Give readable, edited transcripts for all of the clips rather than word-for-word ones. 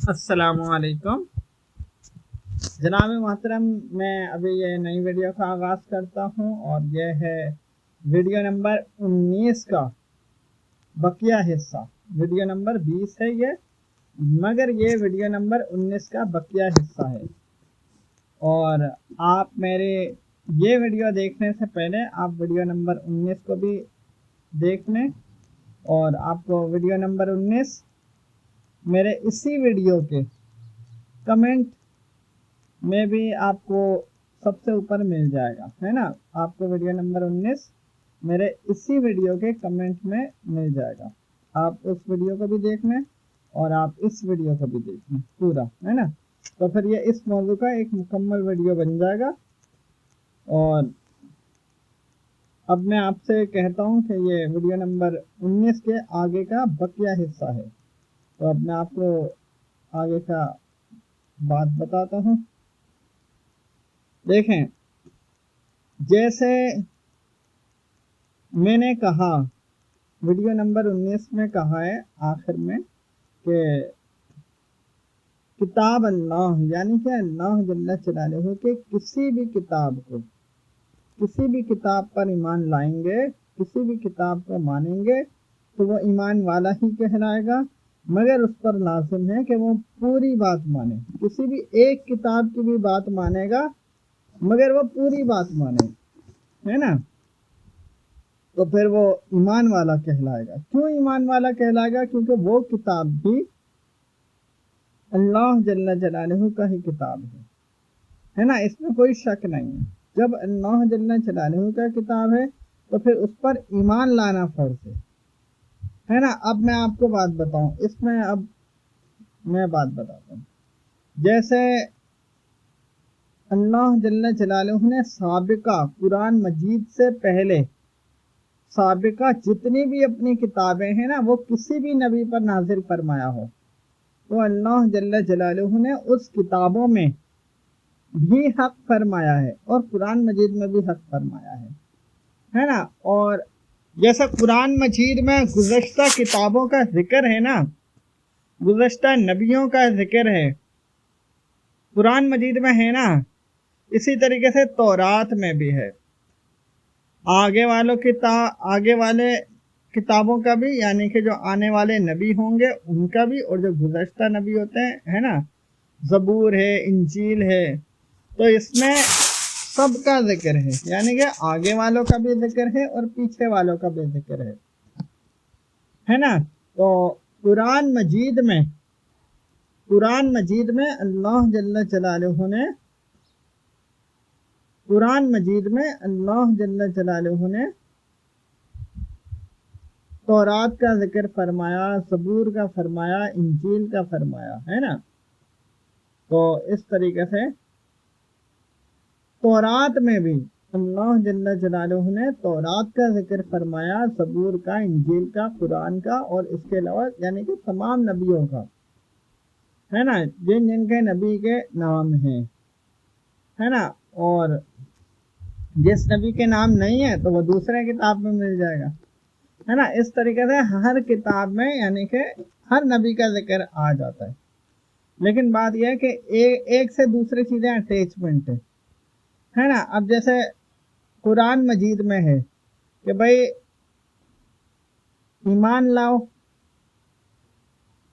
السلام علیکم جناب محترم، میں ابھی یہ نئی ویڈیو کا آغاز کرتا ہوں اور یہ ہے ویڈیو نمبر 19 کا بقیہ حصہ۔ ویڈیو نمبر 20 ہے یہ، مگر یہ ویڈیو نمبر 19 کا بقیہ حصہ ہے۔ اور آپ میرے یہ ویڈیو دیکھنے سے پہلے آپ ویڈیو نمبر 19 کو بھی دیکھ لیں، اور آپ کو ویڈیو نمبر 19 میرے اسی ویڈیو کے کمنٹ میں بھی آپ کو سب سے اوپر مل جائے گا، ہے نا۔ آپ کو ویڈیو نمبر 19 میرے اسی ویڈیو کے کمنٹ میں مل جائے گا۔ آپ اس ویڈیو کو بھی دیکھ لیں اور آپ اس ویڈیو کو بھی دیکھ لیں پورا، ہے نا۔ تو پھر یہ اس موضوع کا ایک مکمل ویڈیو بن جائے گا۔ اور اب میں آپ سے کہتا ہوں کہ یہ ویڈیو نمبر 19 کے آگے کا بقیہ حصہ ہے۔ تو اب میں آپ کو آگے کا بات بتاتا ہوں۔ دیکھیں، جیسے میں نے کہا ویڈیو نمبر 19 میں کہا ہے آخر میں کہ کتاب اللہ، یعنی کہ اللہ جل جلالہ کے کسی بھی کتاب کو، کسی بھی کتاب پر ایمان لائیں گے، کسی بھی کتاب کو مانیں گے تو وہ ایمان والا ہی کہلائے گا، مگر اس پر لازم ہے کہ وہ پوری بات مانے۔ کسی بھی ایک کتاب کی بھی بات مانے گا مگر وہ پوری بات مانے، ہے نا، تو پھر وہ ایمان والا کہلائے گا۔ کیوں ایمان والا کہلائے گا؟ کیونکہ وہ کتاب بھی اللہ جل جلالہ کا ہی کتاب ہے نا، اس میں کوئی شک نہیں ہے۔ جب اللہ جل جلالہ کا کتاب ہے تو پھر اس پر ایمان لانا فرض ہے نا۔ اب میں آپ کو بات بتاؤں، اس میں اب میں بات بتاتا ہوں۔ جیسے اللہ جل جلالہ نے سابقہ قرآن مجید سے پہلے سابقہ جتنی بھی اپنی کتابیں ہیں نا، وہ کسی بھی نبی پر نازل فرمایا ہو تو اللہ جل جلالہ نے اس کتابوں میں بھی حق فرمایا ہے اور قرآن مجید میں بھی حق فرمایا ہے نا۔ اور جیسا قرآن مجید میں گزشتہ کتابوں کا ذکر ہے نا، گزشتہ نبیوں کا ذکر ہے قرآن مجید میں ہے نا، اسی طریقے سے تورات میں بھی ہے۔ آگے والے کتابوں کا بھی، یعنی کہ جو آنے والے نبی ہوں گے ان کا بھی، اور جو گزشتہ نبی ہوتے ہیں، ہے نا، زبور ہے، انجیل ہے، تو اس میں سب کا ذکر یعنی کہ آگے والوں کا بھی ذکر ہے اور پیچھے والوں کا بھی ذکر ہے نا۔ تو قرآن مجید میں اللہ جل جلالہ نے تورات کا ذکر فرمایا، زبور کا فرمایا، انجیل کا فرمایا، ہے نا۔ تو اس طریقے سے تورات میں بھی اللہ جل جلالہ نے تورات کا ذکر فرمایا، زبور کا، انجیل کا، قرآن کا، اور اس کے علاوہ یعنی کہ تمام نبیوں کا، ہے نا، جن کے نبی کے نام ہیں، ہے نا۔ اور جس نبی کے نام نہیں ہے تو وہ دوسرے کتاب میں مل جائے گا، ہے نا۔ اس طریقے سے ہر کتاب میں یعنی کہ ہر نبی کا ذکر آ جاتا ہے، لیکن بات یہ ہے کہ ایک سے دوسری چیزیں اٹیچمنٹ ہے نا۔ اب جیسے قرآن مجید میں ہے کہ بھائی ایمان لاؤ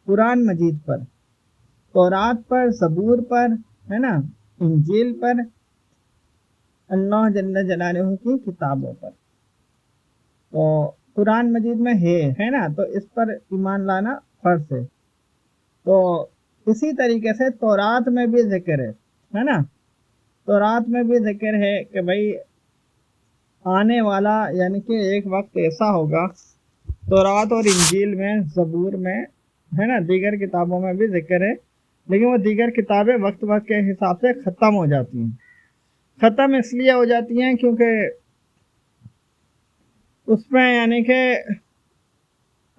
قرآن مجید پر، تورات پر، زبور پر، ہے نا، انجیل پر، اللہ جل جلالہ کی کتابوں پر، تو قرآن مجید میں ہے نا، تو اس پر ایمان لانا فرض ہے۔ تو اسی طریقے سے تورات میں بھی ذکر ہے نا، تورات میں بھی ذکر ہے کہ بھائی آنے والا یعنی کہ ایک وقت ایسا ہوگا، تورات اور انجیل میں، زبور میں، ہے نا، دیگر کتابوں میں بھی ذکر ہے، لیکن وہ دیگر کتابیں وقت کے حساب سے ختم ہو جاتی ہیں۔ ختم اس لیے ہو جاتی ہیں کیونکہ اس میں یعنی کہ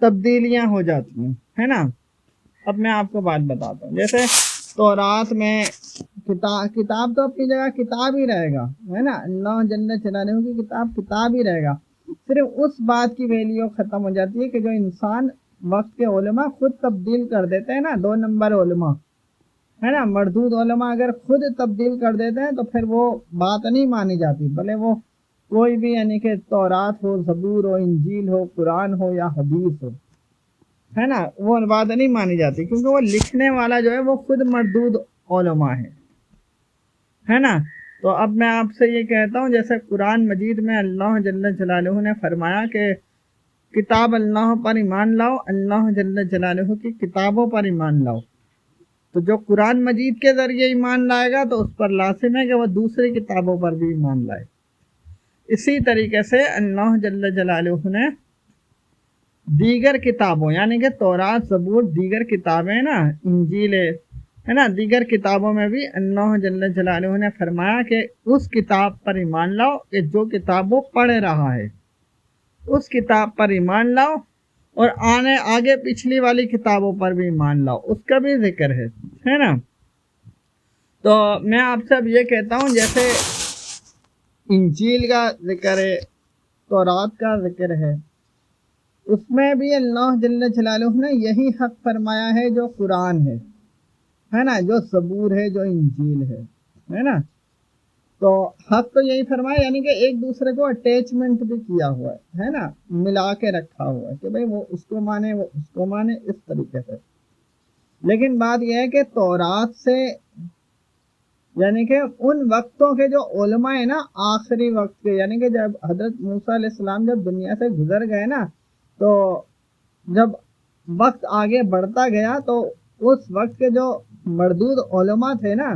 تبدیلیاں ہو جاتی ہیں، ہے نا۔ اب میں آپ کو بات بتاتا ہوں، جیسے تورات میں کتاب تو اپنی جگہ کتاب ہی رہے گا، ہے نا، اللہ جل جلالہ کی کتاب ہی رہے گا، صرف اس بات کی ویلیو ختم ہو جاتی ہے کہ جو انسان وقت کے علماء خود تبدیل کر دیتے ہیں نا، 2 نمبر علماء، ہے نا، مردود علماء اگر خود تبدیل کر دیتے ہیں تو پھر وہ بات نہیں مانی جاتی، بھلے وہ کوئی بھی یعنی کہ تورات ہو، زبور ہو، انجیل ہو، قرآن ہو یا حدیث ہو، ہے نا، وہ بات نہیں مانی جاتی، کیونکہ وہ لکھنے والا جو ہے وہ خود مردود علماء ہے نا۔ تو اب میں آپ سے یہ کہتا ہوں، جیسے قرآن مجید میں اللہ جل جلالہ نے فرمایا کہ کتاب اللہ پر ایمان لاؤ، اللہ جل جلالہ کی کتابوں پر ایمان لاؤ، تو جو قرآن مجید کے ذریعے ایمان لائے گا تو اس پر لازم ہے کہ وہ دوسری کتابوں پر بھی ایمان لائے۔ اسی طریقے سے اللہ جل جلالہ نے دیگر کتابوں یعنی کہ تورات، زبور، دیگر کتابیں نا، انجیل ہے نا، دیگر کتابوں میں بھی اللہ جل جلالہ نے فرمایا کہ اس کتاب پر ایمان لاؤ کہ جو کتاب وہ پڑھ رہا ہے، اس کتاب پر ایمان لاؤ، اور آگے پچھلی والی کتابوں پر بھی ایمان لاؤ، اس کا بھی ذکر ہے نا۔ تو میں آپ سے اب یہ کہتا ہوں، جیسے انجیل کا ذکر ہے، تورات کا ذکر ہے، اس میں بھی اللہ جل جلالہ نے یہی حق فرمایا ہے جو قرآن ہے نا، جو زبور ہے، جو انجیل ہے نا۔ تو حق تو یہی فرمایا، یعنی کہ ایک دوسرے کو اٹیچمنٹ بھی کیا ہوا ہے نا، ملا کے رکھا ہوا ہے کہ بھئی وہ اس کو مانے، وہ اس کو مانے، اس طریقے سے۔ لیکن بات یہ ہے کہ تورات سے یعنی کہ ان وقتوں کے جو علماء ہیں نا، آخری وقت کے، یعنی کہ جب حضرت موسیٰ علیہ السلام جب دنیا سے گزر گئے نا، تو جب وقت آگے بڑھتا گیا تو اس وقت کے جو مردود علماء تھے نا،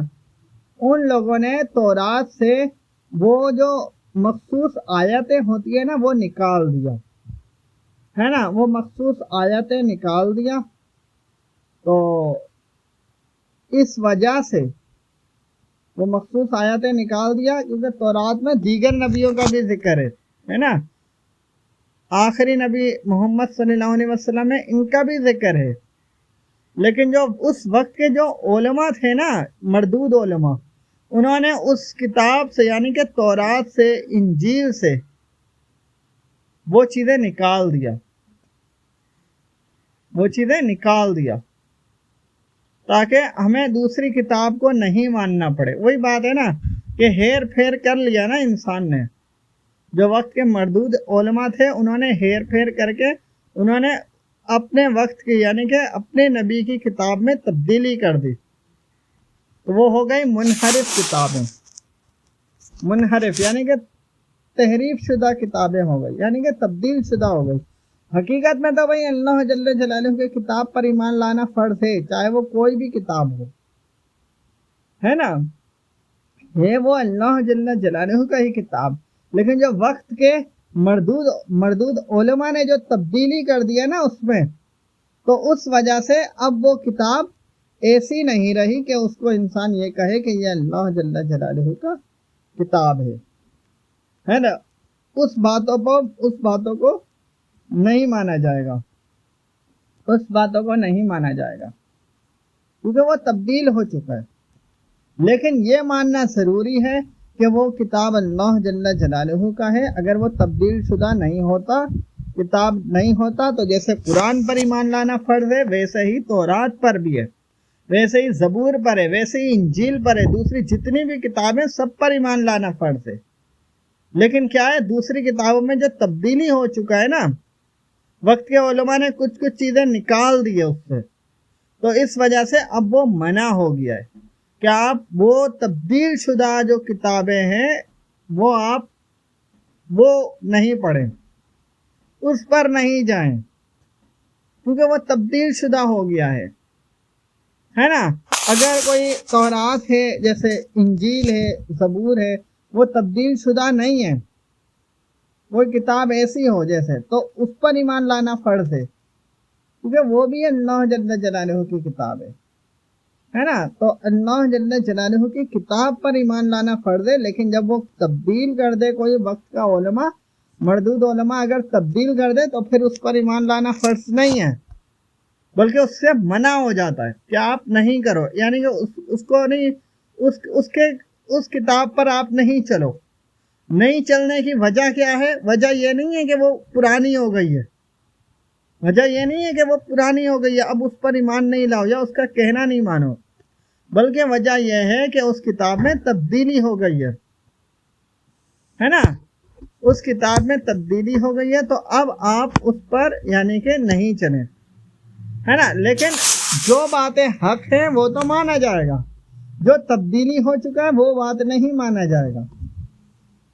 ان لوگوں نے تورات سے وہ جو مخصوص آیتیں ہوتی ہیں نا وہ نکال دیا، ہے نا، وہ مخصوص آیتیں نکال دیا۔ تو اس وجہ سے وہ مخصوص آیتیں نکال دیا، کیونکہ تورات میں دیگر نبیوں کا بھی ذکر ہے نا، آخری نبی محمد صلی اللہ علیہ وسلم ہے، ان کا بھی ذکر ہے، لیکن جو اس وقت کے جو علماء تھے نا، مردود علماء، انہوں نے اس کتاب سے یعنی کہ تورات سے، انجیل سے وہ چیزیں نکال دیا تاکہ ہمیں دوسری کتاب کو نہیں ماننا پڑے۔ وہی بات ہے نا کہ ہیر پھیر کر لیا نا انسان نے، جو وقت کے مردود علماء تھے انہوں نے ہیر پھیر کر کے انہوں نے اپنے وقت کی یعنی کہ اپنے نبی کی کتاب میں تبدیلی کر دی، تو وہ ہو گئی منحرف کتابیں، منحرف یعنی کہ تحریف شدہ کتابیں ہو گئی، یعنی کہ تبدیل شدہ ہو گئی۔ حقیقت میں تو بھائی اللہ جل جلالہ کی کتاب پر ایمان لانا فرض ہے، چاہے وہ کوئی بھی کتاب ہو، ہے نا، یہ وہ اللہ جل جلالہ کا ہی کتاب، لیکن جو وقت کے مردود علماء نے جو تبدیلی کر دیا نا اس میں، تو اس وجہ سے اب وہ کتاب ایسی نہیں رہی کہ اس کو انسان یہ کہے کہ یہ اللہ جل جلالہ کا کتاب ہے نا، اس باتوں کو نہیں مانا جائے گا، اس باتوں کو نہیں مانا جائے گا، کیونکہ وہ تبدیل ہو چکا ہے۔ لیکن یہ ماننا ضروری ہے کہ وہ کتاب اللہ جل جلالہ کا ہے۔ اگر وہ تبدیل شدہ نہیں ہوتا، کتاب نہیں ہوتا، تو جیسے قرآن پر ایمان لانا فرض ہے، ویسے ہی تورات پر بھی ہے، ویسے ہی زبور پر ہے، ویسے ہی انجیل پر ہے، دوسری جتنی بھی کتابیں سب پر ایمان لانا فرض ہے۔ لیکن کیا ہے، دوسری کتابوں میں جو تبدیلی ہو چکا ہے نا، وقت کے علماء نے کچھ چیزیں نکال دی ہے اس سے، تو اس وجہ سے اب وہ منع ہو گیا ہے کہ آپ وہ تبدیل شدہ جو کتابیں ہیں وہ نہیں پڑھیں، اس پر نہیں جائیں، کیونکہ وہ تبدیل شدہ ہو گیا ہے نا۔ اگر کوئی تورات ہے، جیسے انجیل ہے، زبور ہے، وہ تبدیل شدہ نہیں ہے، وہ کتاب ایسی ہو جیسے، تو اس پر ایمان لانا فرض ہے، کیونکہ وہ بھی اللہ جل جلالہ کی کتاب ہے نا۔ تو اللہ جل جلالہ کی کتاب پر ایمان لانا فرض ہے، لیکن جب وہ تبدیل کر دے کوئی وقت کا علماء، مردود علماء اگر تبدیل کر دے تو پھر اس پر ایمان لانا فرض نہیں ہے، بلکہ اس سے منع ہو جاتا ہے کہ آپ نہیں کرو، یعنی کہ اس کو نہیں، اس کتاب پر آپ نہیں چلو۔ نہیں چلنے کی وجہ کیا ہے؟ وجہ یہ نہیں ہے کہ وہ پرانی ہو گئی ہے، وجہ یہ نہیں ہے کہ وہ پرانی ہو گئی ہے اب اس پر ایمان نہیں لاؤ یا اس کا کہنا نہیں مانو، بلکہ وجہ یہ ہے کہ اس کتاب میں تبدیلی ہو گئی ہے نا، اس کتاب میں تبدیلی ہو گئی ہے، تو اب آپ اس پر یعنی کہ نہیں چلیں، ہے نا۔ لیکن جو باتیں حق ہیں وہ تو مانا جائے گا، جو تبدیلی ہو چکا ہے وہ بات نہیں مانا جائے گا،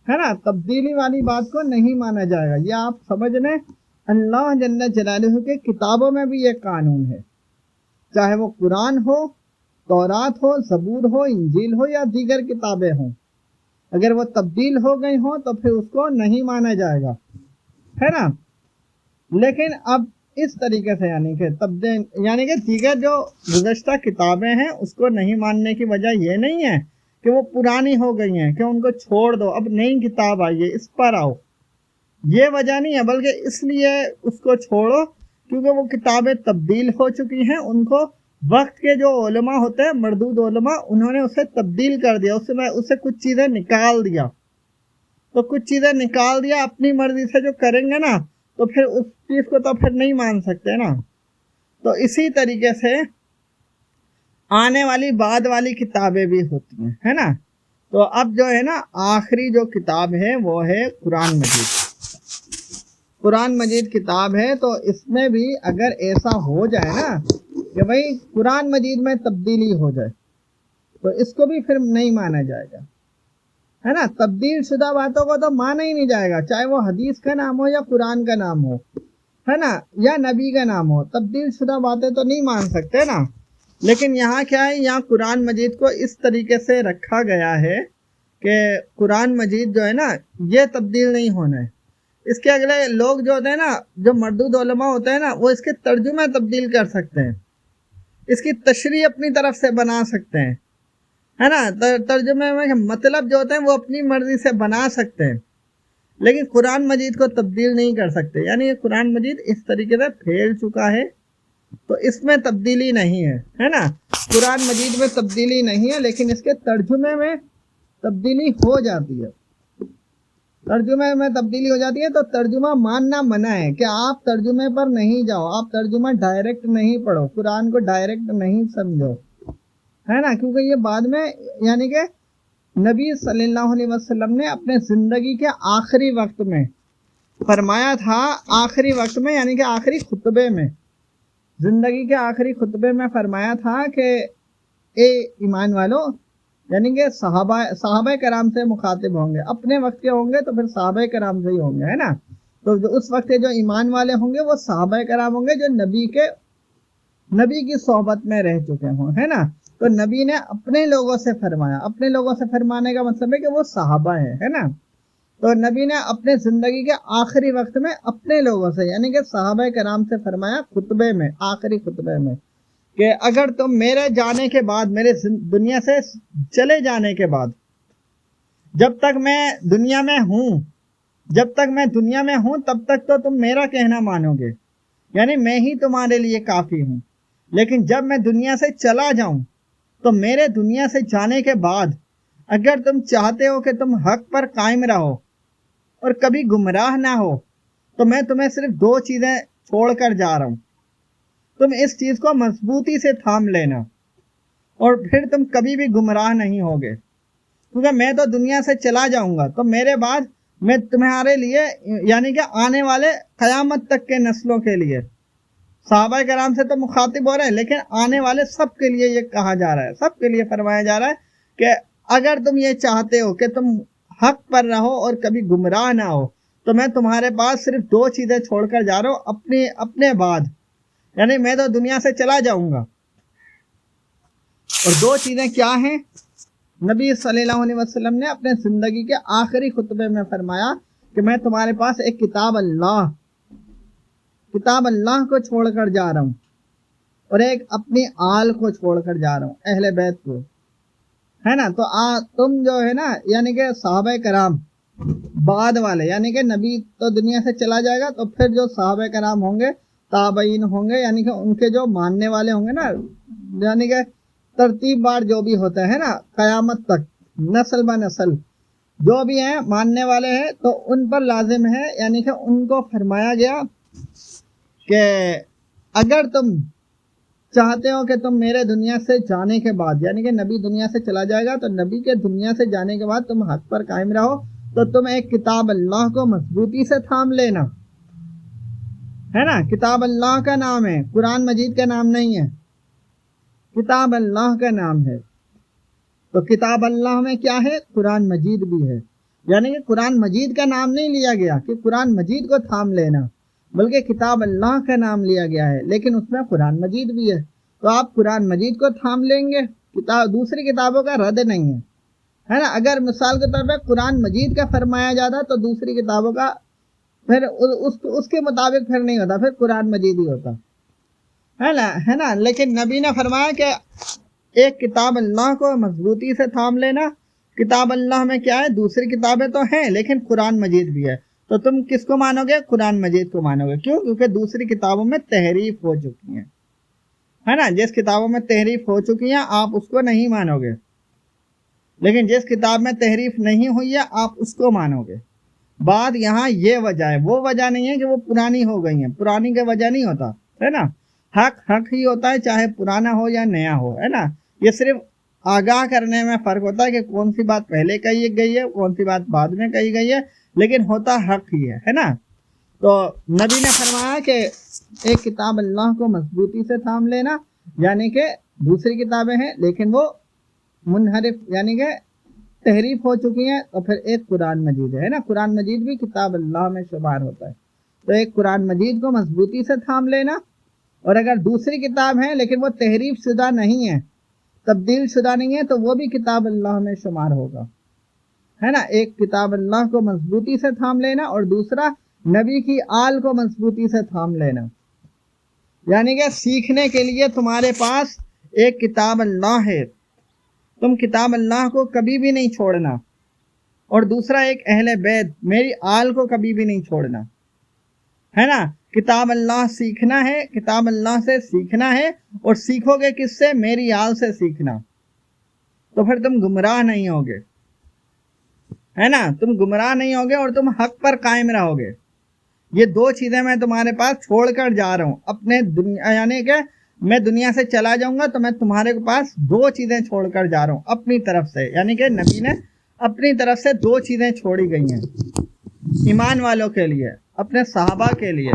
ہے نا، تبدیلی والی بات کو نہیں مانا جائے گا۔ یہ آپ سمجھ لیں، اللہ جل جلالہ کے کتابوں میں بھی یہ قانون ہے، چاہے وہ قرآن ہو، تورات ہو، زبور ہو، انجیل ہو یا دیگر کتابیں ہوں، اگر وہ تبدیل ہو گئی ہوں تو پھر اس کو نہیں مانا جائے گا، ہے نا۔ لیکن اب اس طریقے سے یعنی کہ دیگر جو گزشتہ کتابیں ہیں اس کو نہیں ماننے کی وجہ یہ نہیں ہے کہ وہ پرانی ہو گئی ہیں کہ ان کو چھوڑ دو، اب نئی کتاب آئی ہے اس پر آؤ، یہ وجہ نہیں ہے، بلکہ اس لیے اس کو چھوڑو کیونکہ وہ کتابیں تبدیل ہو چکی ہیں، ان کو وقت کے جو علماء ہوتے ہیں، مردود علماء، انہوں نے اسے تبدیل کر دیا، اسے کچھ چیزیں نکال دیا، تو کچھ چیزیں نکال دیا اپنی مرضی سے جو کریں گے نا تو پھر اس چیز کو تو پھر نہیں مان سکتے نا۔ تو اسی طریقے سے آنے والی بعد والی کتابیں بھی ہوتی ہیں، ہے نا۔ تو اب جو ہے نا آخری جو کتاب ہے وہ ہے قرآن مجید۔ قرآن مجید کتاب ہے، تو اس میں بھی اگر ایسا ہو جائے نا کہ بھئی قرآن مجید میں تبدیلی ہو جائے تو اس کو بھی پھر نہیں مانا جائے گا، ہے نا۔ تبدیل شدہ باتوں کو تو مانا ہی نہیں جائے گا، چاہے وہ حدیث کا نام ہو یا قرآن کا نام ہو، ہے نا، یا نبی کا نام ہو، تبدیل شدہ باتیں تو نہیں مان سکتے نا۔ لیکن یہاں کیا ہے، یہاں قرآن مجید کو اس طریقے سے رکھا گیا ہے کہ قرآن مجید جو ہے نا یہ تبدیل نہیں ہونا ہے۔ اس کے اگلے لوگ جو ہوتے ہیں نا، جو مردود علماء ہوتے ہیں نا، وہ اس کے ترجمے تبدیل کر سکتے ہیں، اس کی تشریح اپنی طرف سے بنا سکتے ہیں، ہے نا، ترجمے میں مطلب جو ہوتے ہیں وہ اپنی مرضی سے بنا سکتے ہیں، لیکن قرآن مجید کو تبدیل نہیں کر سکتے۔ یعنی یہ قرآن مجید اس طریقے سے پھیل چکا ہے تو اس میں تبدیلی نہیں ہے نا، قرآن مجید میں تبدیلی نہیں ہے، لیکن اس کے ترجمے میں تبدیلی ہو جاتی ہے، ترجمے میں تبدیلی ہو جاتی ہے، تو ترجمہ ماننا منع ہے کہ آپ ترجمے پر نہیں جاؤ، آپ ترجمہ ڈائریکٹ نہیں پڑھو، قرآن کو ڈائریکٹ نہیں سمجھو، ہے نا، کیونکہ یہ بعد میں یعنی کہ نبی صلی اللہ علیہ وسلم نے اپنے زندگی کے آخری وقت میں فرمایا تھا، آخری وقت میں یعنی کہ آخری خطبے میں، زندگی کے آخری خطبے میں فرمایا تھا کہ اے ایمان والو، یعنی کہ صحابہ کرام سے مخاطب ہوں گے، اپنے وقت کے ہوں گے تو پھر صحابہ کرام سے ہی ہوں گے، ہے نا۔ تو جو اس وقت کے جو ایمان والے ہوں گے وہ صحابہ کرام ہوں گے جو نبی کی صحبت میں رہ چکے ہوں، ہے نا۔ تو نبی نے اپنے لوگوں سے فرمایا، اپنے لوگوں سے فرمانے کا مطلب ہے کہ وہ صحابہ ہیں، ہے نا۔ تو نبی نے اپنے زندگی کے آخری وقت میں اپنے لوگوں سے یعنی کہ صحابہ کرام سے فرمایا خطبے میں، آخری خطبے میں، کہ اگر تم میرے جانے کے بعد، میرے دنیا سے چلے جانے کے بعد، جب تک میں دنیا میں ہوں تب تک تو تم میرا کہنا مانو گے، یعنی میں ہی تمہارے لیے کافی ہوں، لیکن جب میں دنیا سے چلا جاؤں تو میرے دنیا سے جانے کے بعد اگر تم چاہتے ہو کہ تم حق پر قائم رہو اور کبھی گمراہ نہ ہو تو میں تمہیں صرف 2 چیزیں چھوڑ کر جا رہا ہوں، تم اس چیز کو مضبوطی سے تھام لینا اور پھر تم کبھی بھی گمراہ نہیں ہوگے، کیونکہ میں تو دنیا سے چلا جاؤں گا تو میرے بعد میں تمہارے لیے یعنی کہ آنے والے قیامت تک کے نسلوں کے لیے، صحابہ کرام سے تو مخاطب ہو رہے ہیں لیکن آنے والے سب کے لیے یہ کہا جا رہا ہے، سب کے لیے فرمایا جا رہا ہے کہ اگر تم یہ چاہتے ہو کہ تم حق پر رہو اور کبھی گمراہ نہ ہو تو میں تمہارے پاس صرف 2 چیزیں چھوڑ کر جا رہا ہوں اپنے بعد، یعنی میں تو دنیا سے چلا جاؤں گا، اور 2 چیزیں کیا ہیں؟ نبی صلی اللہ علیہ وسلم نے اپنے زندگی کے آخری خطبے میں فرمایا کہ میں تمہارے پاس ایک کتاب اللہ کو چھوڑ کر جا رہا ہوں، اور ایک اپنی آل کو چھوڑ کر جا رہا ہوں، اہل بیت کو، ہے نا۔ تو تم جو ہے نا یعنی کہ صحابہ کرام بعد والے، یعنی کہ نبی تو دنیا سے چلا جائے گا تو پھر جو صحابہ کرام ہوں گے، تابعین ہوں گے، یعنی کہ ان کے جو ماننے والے ہوں گے نا، یعنی کہ ترتیب بار جو بھی ہوتا ہے نا قیامت تک، نسل بہ نسل جو بھی ہیں ماننے والے ہیں، تو ان پر لازم ہے، یعنی کہ ان کو فرمایا گیا کہ اگر تم چاہتے ہو کہ تم میرے دنیا سے جانے کے بعد، یعنی کہ نبی دنیا سے چلا جائے گا تو نبی کے دنیا سے جانے کے بعد تم حق پر قائم رہو، تو تم ایک کتاب اللہ کو مضبوطی سے تھام لینا، ہے نا. کتاب اللہ کا نام ہے، قرآن مجید کا نام نہیں ہے، کتاب اللہ کا نام ہے. تو کتاب اللہ میں کیا ہے؟ قرآن مجید بھی ہے. یعنی کہ قرآن مجید کا نام نہیں لیا گیا کہ قرآن مجید کو تھام لینا، بلکہ کتاب اللہ کا نام لیا گیا ہے، لیکن اس میں قرآن مجید بھی ہے. تو آپ قرآن مجید کو تھام لیں گے، دوسری کتابوں کا رد نہیں ہے نا. اگر مثال کے طور پہ قرآن مجید کا فرمایا جاتا تو دوسری کتابوں کا پھر اس کے مطابق پھر نہیں ہوتا، پھر قرآن مجید ہی ہوتا ہے نا. لیکن نبی نے فرمایا کہ ایک کتاب اللہ کو مضبوطی سے تھام لینا. کتاب اللہ میں کیا ہے؟ دوسری کتابیں تو ہیں لیکن قرآن مجید بھی ہے. تو تم کس کو مانو گے؟ قرآن مجید کو مانو گے. کیوں؟ کیونکہ دوسری کتابوں میں تحریف ہو چکی ہیں، ہے نا. جس کتابوں میں تحریف ہو چکی ہیں آپ اس کو نہیں مانو گے، لیکن جس کتاب میں تحریف نہیں ہوئی ہے آپ اس کو مانو گے. بات یہاں یہ وجہ ہے، وہ وجہ نہیں ہے کہ وہ پرانی ہو گئی ہیں. پرانی کا وجہ نہیں ہوتا، ہے نا. حق ہی ہوتا ہے، چاہے پرانا ہو یا نیا ہو، ہے نا. یہ صرف آگاہ کرنے میں فرق ہوتا ہے کہ کون سی بات پہلے کہی گئی ہے، کون سی بات بعد میں کہی گئی ہے، لیکن ہوتا حق ہی ہے نا. تو نبی نے فرمایا کہ ایک کتاب اللہ کو مضبوطی سے تھام لینا، یعنی کہ دوسری کتابیں ہیں لیکن وہ منحرف یعنی کہ تحریف ہو چکی ہیں. تو پھر ایک قرآن مجید ہے نا. قرآن مجید بھی کتاب اللہ میں شمار ہوتا ہے. تو ایک قرآن مجید کو مضبوطی سے تھام لینا، اور اگر دوسری کتاب ہے لیکن وہ تحریف شدہ نہیں ہے، تبدیل شدہ نہیں ہے، تو وہ بھی کتاب اللہ میں شمار ہوگا، ہے نا. ایک کتاب اللہ کو مضبوطی سے تھام لینا اور دوسرا نبی کی آل کو مضبوطی سے تھام لینا. یعنی کہ سیکھنے کے لیے تمہارے پاس ایک کتاب اللہ ہے، تم کتاب اللہ کو کبھی بھی نہیں چھوڑنا، اور دوسرا ایک اہل بیت میری آل کو کبھی بھی نہیں چھوڑنا، ہے نا. کتاب اللہ سیکھنا ہے، کتاب اللہ سے سیکھنا ہے، اور سیکھو گے کس سے؟ میری آل سے سیکھنا. تو پھر تم گمراہ نہیں ہوگے، ہے نا. تم گمراہ نہیں ہوگے اور تم حق پر قائم رہو گے. یہ دو چیزیں میں تمہارے پاس چھوڑ کر جا رہا ہوں اپنے دنیا، یعنی کہ میں دنیا سے چلا جاؤں گا تو میں تمہارے پاس دو چیزیں چھوڑ کر جا رہا ہوں اپنی طرف سے. یعنی کہ نبی نے اپنی طرف سے دو چیزیں چھوڑی گئی ہیں ایمان والوں کے لیے، اپنے صحابہ کے لیے،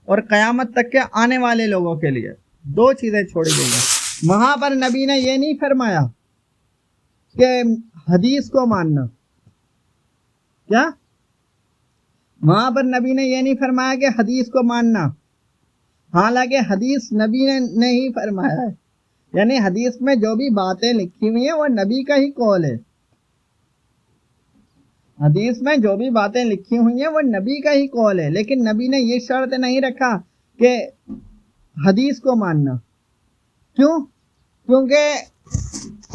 اور قیامت تک کے آنے والے لوگوں کے لیے. دو چیزیں چھوڑی گئی ہیں. وہاں پر نبی نے یہ نہیں فرمایا کہ حدیث کو ماننا، کیا؟ وہاں پر نبی نے یہ نہیں فرمایا کہ حدیث کو ماننا، حالانکہ حدیث نبی نے ہی فرمایا ہے. یعنی حدیث میں جو بھی باتیں لکھی ہوئی ہیں وہ نبی کا ہی قول ہے. حدیث میں جو بھی باتیں لکھی ہوئی ہیں وہ نبی کا ہی قول ہے، لیکن نبی نے یہ شرط نہیں رکھا کہ حدیث کو ماننا. کیوں؟ کیونکہ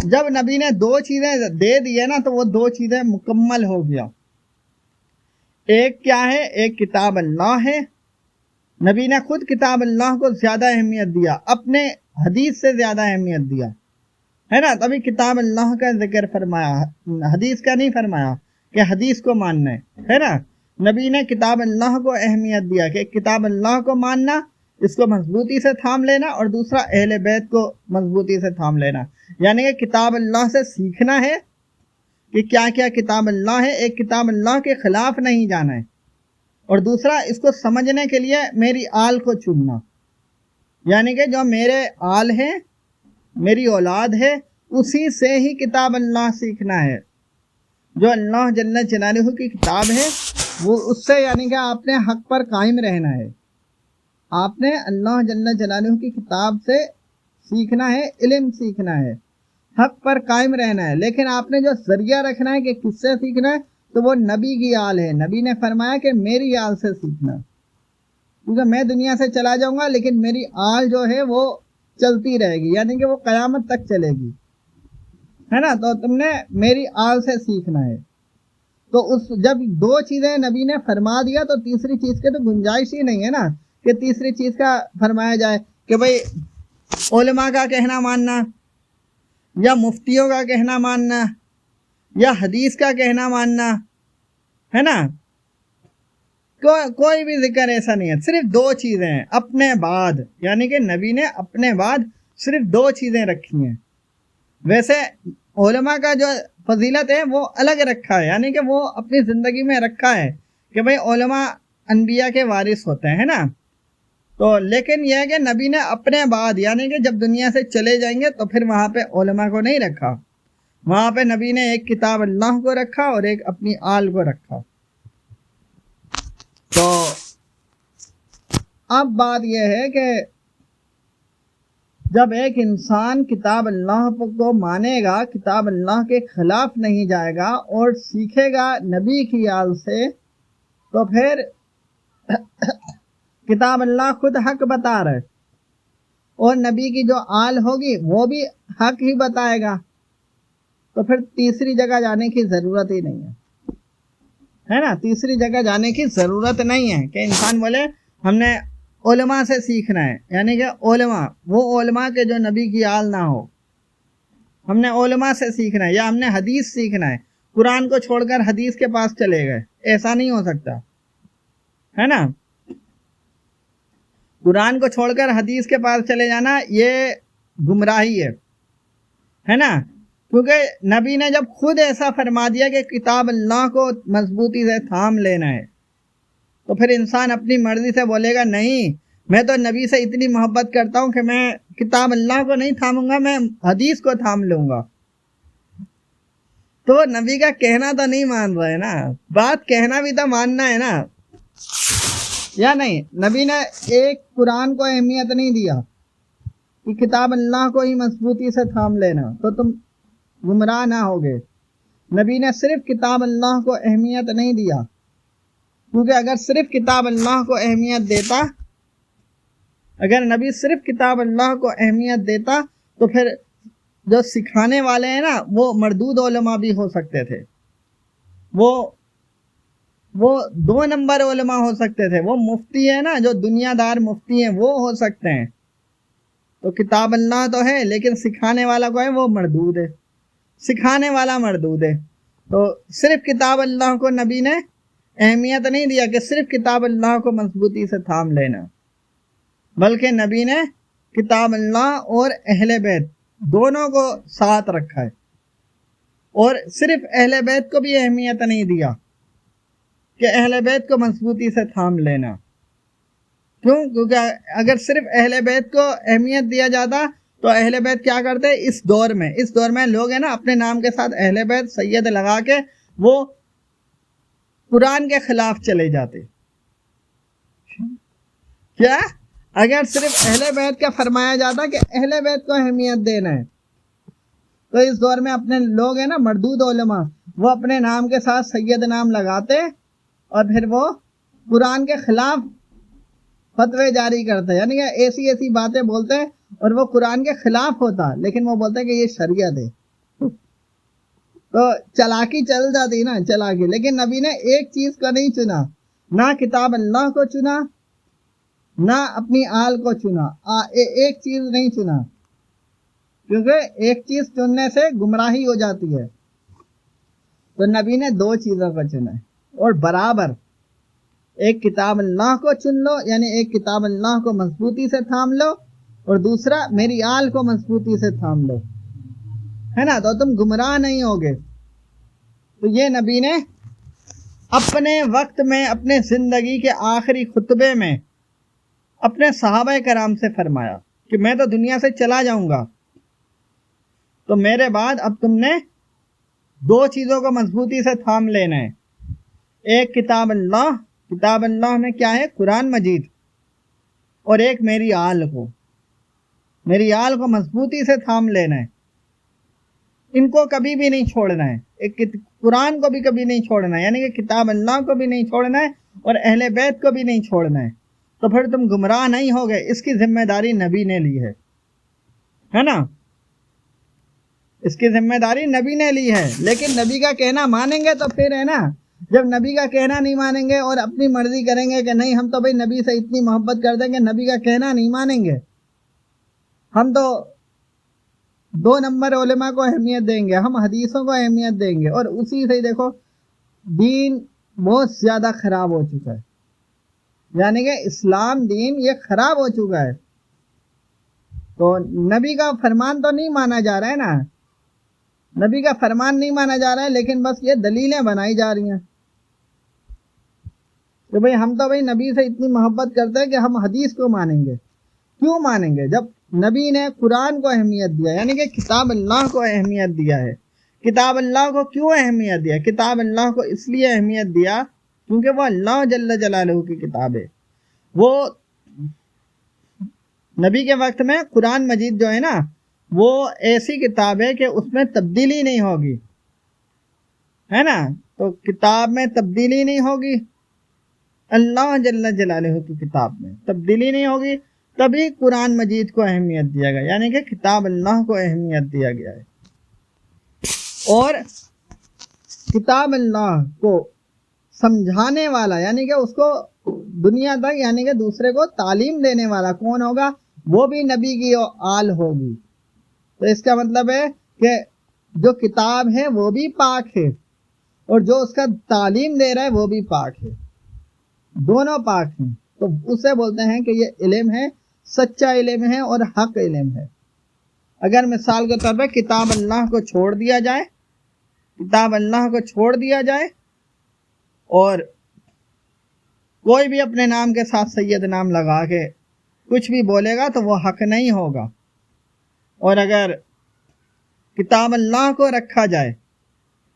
جب نبی نے دو چیزیں دے دی ہے نا تو وہ دو چیزیں مکمل ہو گیا. ایک کیا ہے؟ ایک کتاب اللہ ہے. نبی نے خود کتاب اللہ کو زیادہ اہمیت دیا، اپنے حدیث سے زیادہ اہمیت دیا، ہے نا. تبھی کتاب اللہ کا ذکر فرمایا، حدیث کا نہیں فرمایا کہ حدیث کو ماننا ہے نا. نبی نے کتاب اللہ کو اہمیت دیا کہ کتاب اللہ کو ماننا، اس کو مضبوطی سے تھام لینا، اور دوسرا اہل بیت کو مضبوطی سے تھام لینا. یعنی کہ کتاب اللہ سے سیکھنا ہے کہ کیا کیا کتاب اللہ ہے، ایک کتاب اللہ کے خلاف نہیں جانا ہے، اور دوسرا اس کو سمجھنے کے لیے میری آل کو چننا. یعنی کہ جو میرے آل ہے، میری اولاد ہے، اسی سے ہی کتاب اللہ سیکھنا ہے. جو اللہ جل جلالہ کی کتاب ہے وہ اس سے، یعنی کہ آپ نے حق پر قائم رہنا ہے. آپ نے اللہ جل جلالہ کی کتاب سے سیکھنا ہے، علم سیکھنا ہے، حق پر قائم رہنا ہے. لیکن آپ نے جو ذریعہ رکھنا ہے کہ کس سے سیکھنا ہے، تو وہ نبی کی آل ہے. نبی نے فرمایا کہ میری آل سے سیکھنا، کیونکہ میں دنیا سے چلا جاؤں گا لیکن میری آل جو ہے وہ چلتی رہے گی، یعنی کہ وہ قیامت تک چلے گی، ہے نا. تو تم نے میری آل سے سیکھنا ہے. تو جب دو چیزیں نبی نے فرما دیا تو تیسری چیز کے تو گنجائش ہی نہیں ہے نا کہ تیسری چیز کا فرمایا جائے کہ بھئی علماء کا کہنا ماننا، یا مفتیوں کا کہنا ماننا، یا حدیث کا کہنا ماننا، ہے نا. کوئی بھی ذکر ایسا نہیں ہے. صرف دو چیزیں ہیں اپنے بعد، یعنی کہ نبی نے اپنے بعد صرف 2 چیزیں رکھی ہیں. ویسے علماء کا جو فضیلت ہے وہ الگ رکھا ہے، یعنی کہ وہ اپنی زندگی میں رکھا ہے کہ بھئی علماء انبیاء کے وارث ہوتے ہیں نا. تو لیکن یہ ہے کہ نبی نے اپنے بعد یعنی کہ جب دنیا سے چلے جائیں گے تو پھر وہاں پہ علماء کو نہیں رکھا. وہاں پہ نبی نے ایک کتاب اللہ کو رکھا اور ایک اپنی آل کو رکھا. تو اب بات یہ ہے کہ جب ایک انسان کتاب اللہ کو مانے گا، کتاب اللہ کے خلاف نہیں جائے گا اور سیکھے گا نبی کی آل سے، تو پھر کتاب اللہ خود حق بتا رہے اور نبی کی جو آل ہوگی وہ بھی حق ہی بتائے گا. تو پھر تیسری جگہ جانے کی ضرورت ہی نہیں ہے نا. تیسری جگہ جانے کی ضرورت نہیں ہے کہ انسان بولے ہم نے علماء سے سیکھنا ہے، یعنی کہ علماء وہ علماء کے جو نبی کی آل نہ ہو، ہم نے علماء سے سیکھنا ہے یا ہم نے حدیث سیکھنا ہے، قرآن کو چھوڑ کر حدیث کے پاس چلے گئے. ایسا نہیں ہو سکتا ہے نا. قرآن کو چھوڑ کر حدیث کے پاس چلے جانا یہ گمراہی ہے نا. کیونکہ نبی نے جب خود ایسا فرما دیا کہ کتاب اللہ کو مضبوطی سے تھام لینا ہے، تو پھر انسان اپنی مرضی سے بولے گا نہیں میں تو نبی سے اتنی محبت کرتا ہوں کہ میں کتاب اللہ کو نہیں تھاموں گا، میں حدیث کو تھام لوں گا. تو نبی کا کہنا تو نہیں مان رہے نا، بات کہنا بھی تو ماننا ہے نا، یا نہیں. نبی نے ایک قرآن کو اہمیت نہیں دیا کہ کتاب اللہ کو ہی مضبوطی سے تھام لینا تو تم گمراہ نہ ہوگے. نبی نے صرف کتاب اللہ کو اہمیت نہیں دیا، کیونکہ اگر صرف کتاب اللہ کو اہمیت دیتا، اگر نبی صرف کتاب اللہ کو اہمیت دیتا تو پھر جو سکھانے والے ہیں نا وہ مردود علماء بھی ہو سکتے تھے، وہ 2 نمبر علماء ہو سکتے تھے. وہ مفتی ہے نا، جو دنیا دار مفتی ہیں وہ ہو سکتے ہیں. تو کتاب اللہ تو ہے لیکن سکھانے والا کو ہے وہ مردود ہے، سکھانے والا مردود ہے. تو صرف کتاب اللہ کو نبی نے اہمیت نہیں دیا کہ صرف کتاب اللہ کو مضبوطی سے تھام لینا، بلکہ نبی نے کتاب اللہ اور اہل بیت دونوں کو ساتھ رکھا ہے. اور صرف اہل بیت کو بھی اہمیت نہیں دیا کہ اہل بیت کو مضبوطی سے تھام لینا. کیوں؟ کیونکہ اگر صرف اہل بیت کو اہمیت دیا جاتا تو اہل بیت کیا کرتے اس دور میں لوگ ہیں نا اپنے نام کے ساتھ اہل بیت سید لگا کے وہ قرآن کے خلاف چلے جاتے. کیا اگر صرف اہل بیت کا فرمایا جاتا کہ اہل بیت کو اہمیت دینا ہے تو اس دور میں اپنے لوگ ہیں نا مردود علماء وہ اپنے نام کے ساتھ سید نام لگاتے اور پھر وہ قرآن کے خلاف فتوے جاری کرتے، یعنی کہ ایسی باتیں بولتے اور وہ قرآن کے خلاف ہوتا لیکن وہ بولتے کہ یہ شریعت ہے. تو چلاکی چل جاتی نا، چلاکی. لیکن نبی نے ایک چیز کو نہیں چنا، نہ کتاب اللہ کو چنا نہ اپنی آل کو چنا. ایک چیز نہیں چنا، کیونکہ ایک چیز چننے سے گمراہی ہو جاتی ہے. تو نبی نے 2 چیزوں کو چنا ہے اور برابر. ایک کتاب اللہ کو چن لو، یعنی ایک کتاب اللہ کو مضبوطی سے تھام لو، اور دوسرا میری آل کو مضبوطی سے تھام لو، ہے نا. تو تم گمراہ نہیں ہوگے. تو یہ نبی نے اپنے وقت میں اپنے زندگی کے آخری خطبے میں اپنے صحابہ کرام سے فرمایا کہ میں تو دنیا سے چلا جاؤں گا، تو میرے بعد اب تم نے 2 چیزوں کو مضبوطی سے تھام لینا ہے. ایک کتاب اللہ میں کیا ہے؟ قرآن مجید. اور ایک میری آل کو مضبوطی سے تھام لینا ہے. ان کو کبھی بھی نہیں چھوڑنا ہے. ایک قرآن کو بھی کبھی نہیں چھوڑنا ہے، یعنی کہ کتاب اللہ کو بھی نہیں چھوڑنا ہے اور اہل بیت کو بھی نہیں چھوڑنا ہے. تو پھر تم گمراہ نہیں ہوگے. اس کی ذمہ داری نبی نے لی ہے نا. اس کی ذمہ داری نبی نے لی ہے. لیکن نبی کا کہنا مانیں گے تو پھر ہے نا. جب نبی کا کہنا نہیں مانیں گے اور اپنی مرضی کریں گے کہ نہیں ہم تو بھائی نبی سے اتنی محبت کر دیں گے، نبی کا کہنا نہیں مانیں گے، ہم تو 2 نمبر علماء کو اہمیت دیں گے، ہم حدیثوں کو اہمیت دیں گے. اور اسی سے دیکھو دین بہت زیادہ خراب ہو چکا ہے، یعنی کہ اسلام دین یہ خراب ہو چکا ہے. تو نبی کا فرمان تو نہیں مانا جا رہا ہے نا, نبی کا فرمان نہیں مانا جا رہا ہے, لیکن بس یہ دلیلیں بنائی جا رہی ہیں کہ بھئی ہم تو بھئی نبی سے اتنی محبت کرتے ہیں کہ ہم حدیث کو مانیں گے. کیوں مانیں گے؟ جب نبی نے قرآن کو اہمیت دیا, یعنی کہ کتاب اللہ کو اہمیت دیا ہے. کتاب اللہ کو کیوں اہمیت دیا؟ کتاب اللہ کو اس لیے اہمیت دیا کیونکہ وہ اللہ جل جلالہ کی کتاب ہے. وہ نبی کے وقت میں قرآن مجید جو ہے نا وہ ایسی کتاب ہے کہ اس میں تبدیلی نہیں ہوگی, ہے نا. تو کتاب میں تبدیلی نہیں ہوگی, اللہ جل جلالہ کی کتاب میں تبدیلی نہیں ہوگی, تبھی قرآن مجید کو اہمیت دیا گیا, یعنی کہ کتاب اللہ کو اہمیت دیا گیا ہے. اور کتاب اللہ کو سمجھانے والا, یعنی کہ اس کو دنیا تک, یعنی کہ دوسرے کو تعلیم دینے والا کون ہوگا؟ وہ بھی نبی کی آل ہوگی. تو اس کا مطلب ہے کہ جو کتاب ہے وہ بھی پاک ہے, اور جو اس کا تعلیم دے رہا ہے وہ بھی پاک ہے, دونوں پاک ہیں. تو اسے بولتے ہیں کہ یہ علم ہے, سچا علم ہے اور حق علم ہے. اگر مثال کے طور پہ کتاب اللہ کو چھوڑ دیا جائے, کتاب اللہ کو چھوڑ دیا جائے اور کوئی بھی اپنے نام کے ساتھ سید نام لگا کے کچھ بھی بولے گا تو وہ حق نہیں ہوگا. اور اگر کتاب اللہ کو رکھا جائے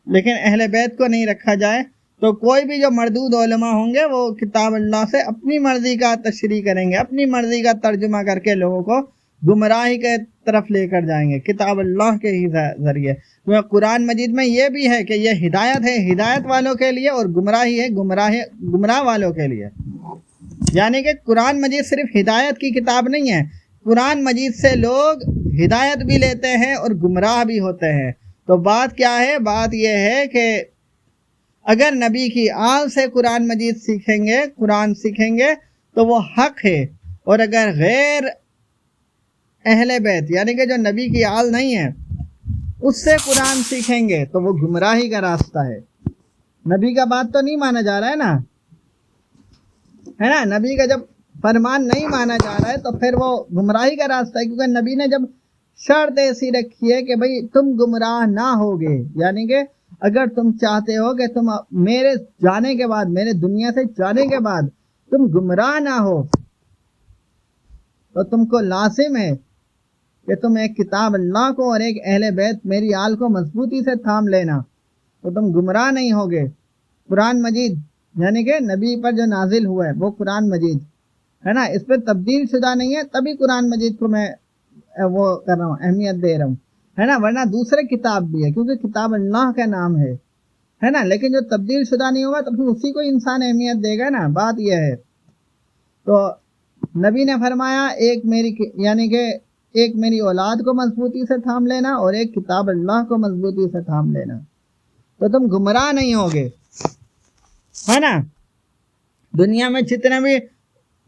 لیکن اہل بیت کو نہیں رکھا جائے تو کوئی بھی جو مردود علماء ہوں گے وہ کتاب اللہ سے اپنی مرضی کا تشریح کریں گے, اپنی مرضی کا ترجمہ کر کے لوگوں کو گمراہی کے طرف لے کر جائیں گے کتاب اللہ کے ہی ذریعے. کیونکہ قرآن مجید میں یہ بھی ہے کہ یہ ہدایت ہے ہدایت والوں کے لیے, اور گمراہی ہے گمراہ والوں کے لیے. یعنی کہ قرآن مجید صرف ہدایت کی کتاب نہیں ہے, قرآن مجید سے لوگ ہدایت بھی لیتے ہیں اور گمراہ بھی ہوتے ہیں. تو بات کیا ہے؟ بات یہ ہے کہ اگر نبی کی آل سے قرآن مجید سیکھیں گے, قرآن سیکھیں گے تو وہ حق ہے, اور اگر غیر اہل بیت یعنی کہ جو نبی کی آل نہیں ہے اس سے قرآن سیکھیں گے تو وہ گمراہی کا راستہ ہے. نبی کا بات تو نہیں مانا جا رہا ہے نا, ہے نا. نبی کا جب فرمان نہیں مانا جا رہا ہے تو پھر وہ گمراہی کا راستہ ہے, کیونکہ نبی نے جب شرط ایسی رکھی ہے کہ بھئی تم گمراہ نہ ہوگے, یعنی کہ اگر تم چاہتے ہو کہ تم میرے جانے کے بعد, میرے دنیا سے جانے کے بعد تم گمراہ نہ ہو, تو تم کو لازم ہے کہ تم ایک کتاب اللہ کو اور ایک اہل بیت میری آل کو مضبوطی سے تھام لینا, تو تم گمراہ نہیں ہوگے. قرآن مجید یعنی کہ نبی پر جو نازل ہوا ہے وہ قرآن مجید ہے نا, اس پہ تبدیل شدہ نہیں ہے, تبھی قرآن مجید کو میں وہ کر رہا ہوں, اہمیت دے رہا ہوں, ہے نا. ورنہ دوسرے کتاب بھی ہے کیونکہ کتاب اللہ کا نام ہے نا, لیکن جو تبدیل شدہ نہیں ہوگا تو پھر اسی کو انسان اہمیت دے گا نا. بات یہ ہے. تو نبی نے فرمایا ایک میری یعنی کہ ایک میری اولاد کو مضبوطی سے تھام لینا اور ایک کتاب اللہ کو مضبوطی سے تھام لینا, تو تم گمراہ نہیں ہوگے, ہے نا. دنیا میں جتنے بھی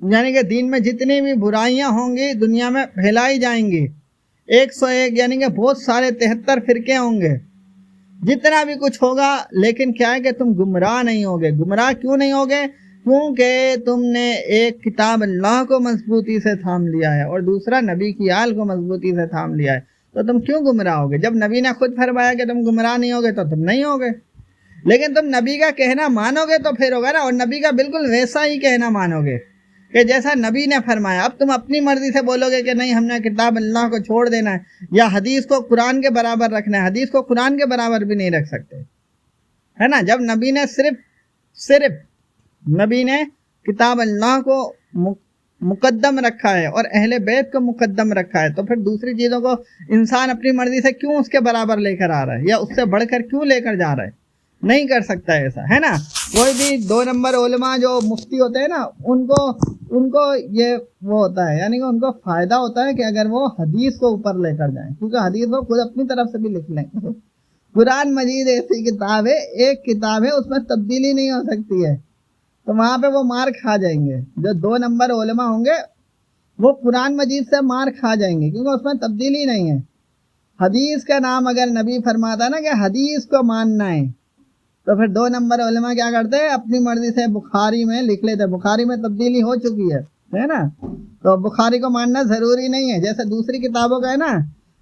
یعنی کہ دین میں جتنی بھی برائیاں ہوں گی دنیا میں پھیلائی جائیں گی, 101 یعنی کہ بہت سارے 73 فرقے ہوں گے, جتنا بھی کچھ ہوگا, لیکن کیا ہے کہ تم گمراہ نہیں ہوگے. گمراہ کیوں نہیں ہوگے؟ کیونکہ تم نے ایک کتاب اللہ کو مضبوطی سے تھام لیا ہے اور دوسرا نبی کی آل کو مضبوطی سے تھام لیا ہے, تو تم کیوں گمراہ ہوگے؟ جب نبی نے خود فرمایا کہ تم گمراہ نہیں ہوگے تو تم نہیں ہوگے, لیکن تم نبی کا کہنا مانو گے تو پھر ہوگا نا, اور نبی کا بالکل ویسا ہی کہنا مانو گے کہ جیسا نبی نے فرمایا. اب تم اپنی مرضی سے بولو گے کہ نہیں ہم نے کتاب اللہ کو چھوڑ دینا ہے, یا حدیث کو قرآن کے برابر رکھنا ہے. حدیث کو قرآن کے برابر بھی نہیں رکھ سکتے, ہے نا. جب نبی نے صرف نبی نے کتاب اللہ کو مقدم رکھا ہے اور اہل بیت کو مقدم رکھا ہے, تو پھر دوسری چیزوں کو انسان اپنی مرضی سے کیوں اس کے برابر لے کر آ رہا ہے, یا اس سے بڑھ کر کیوں لے کر جا رہا ہے؟ نہیں کر سکتا ایسا, ہے نا. کوئی بھی 2 نمبر علماء جو مفتی ہوتے ہیں نا, ان کو یہ وہ ہوتا ہے, یعنی کہ ان کو فائدہ ہوتا ہے کہ اگر وہ حدیث کو اوپر لے کر جائیں, کیونکہ حدیث وہ خود اپنی طرف سے بھی لکھ لیں. قرآن مجید ایسی کتاب ہے, ایک کتاب ہے, اس میں تبدیلی نہیں ہو سکتی ہے, تو وہاں پہ وہ مار کھا جائیں گے. جو 2 نمبر علماء ہوں گے وہ قرآن مجید سے مار کھا جائیں گے, کیونکہ اس میں تبدیلی نہیں ہے. حدیث کا نام اگر نبی فرماتا نا کہ حدیث کو ماننا ہے, تو پھر 2 نمبر علماء کیا کرتے ہیں, اپنی مرضی سے بخاری میں لکھ لیتے. بخاری میں تبدیلی ہو چکی ہے, ہے نا. تو بخاری کو ماننا ضروری نہیں ہے. جیسے دوسری کتابوں کا ہے نا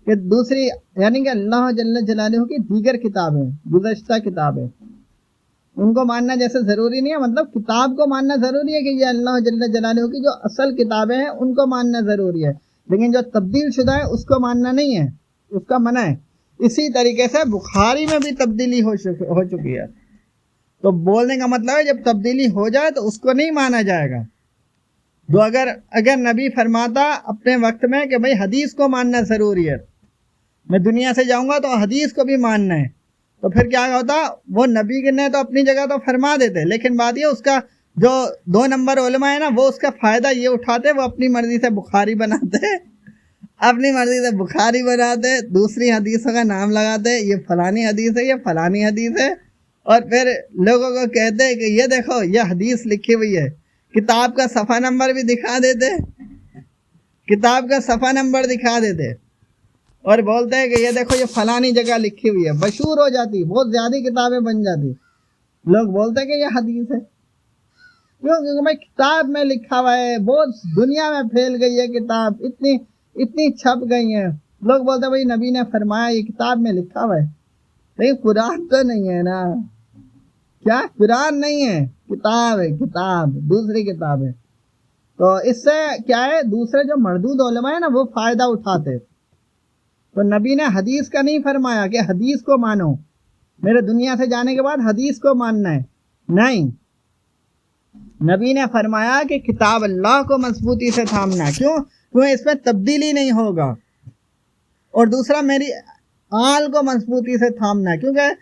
کہ دوسری یعنی کہ اللہ جل جلالہ کی دیگر کتابیں گزشتہ کتابیں ان کو ماننا جیسے ضروری نہیں ہے. مطلب کتاب کو ماننا ضروری ہے کہ یہ اللہ جل جلالہ کی جو اصل کتابیں ہیں ان کو ماننا ضروری ہے, لیکن جو تبدیل شدہ ہے اس کو ماننا نہیں ہے, اس کا منع ہے. اسی طریقے سے بخاری میں بھی تبدیلی ہو چکی ہے. تو بولنے کا مطلب ہے جب تبدیلی ہو جائے تو اس کو نہیں مانا جائے گا. جو اگر نبی فرماتا اپنے وقت میں کہ بھئی حدیث کو ماننا ضروری ہے, میں دنیا سے جاؤں گا تو حدیث کو بھی ماننا ہے, تو پھر کیا ہوتا, وہ نبی نے تو اپنی جگہ تو فرما دیتے, لیکن بات یہ اس کا جو 2 نمبر علماء ہے نا وہ اس کا فائدہ یہ اٹھاتے, وہ اپنی مرضی سے بخاری بناتے, اپنی مرضی سے بخاری بناتے, دوسری حدیثوں کا نام لگاتے, یہ فلانی حدیث ہے, یہ فلانی حدیث ہے, اور پھر لوگوں کو کہتے کہ یہ دیکھو یہ حدیث لکھی ہوئی ہے, کتاب کا صفحہ نمبر بھی دکھا دیتے, کتاب کا صفحہ نمبر دکھا دیتے, اور بولتے ہیں کہ یہ دیکھو یہ فلانی جگہ لکھی ہوئی ہے. مشہور ہو جاتی, بہت زیادہ کتابیں بن جاتی, لوگ بولتے ہیں کہ یہ حدیث ہے. کیوں؟ کیونکہ بھائی کتاب میں لکھا ہوا ہے, بہت دنیا میں پھیل گئی ہے کتاب, اتنی چھپ گئی ہیں. لوگ بولتے ہیں بھائی نبی نے فرمایا, یہ کتاب میں لکھا ہوا ہے. لیکن قرآن تو نہیں ہے نا, کیا قرآن نہیں ہے, کتاب ہے, کتاب دوسری کتاب ہے. تو اس سے کیا ہے, دوسرے جو مردود علماء ہیں نا وہ فائدہ اٹھاتے. تو نبی نے حدیث کا نہیں فرمایا کہ حدیث کو مانو, میرے دنیا سے جانے کے بعد حدیث کو ماننا ہے, نہیں. نبی نے فرمایا کہ کتاب اللہ کو مضبوطی سے تھامنا. کیوں اس میں تبدیلی نہیں ہوگا, اور دوسرا میری آل کو مضبوطی سے تھامنا, کیونکہ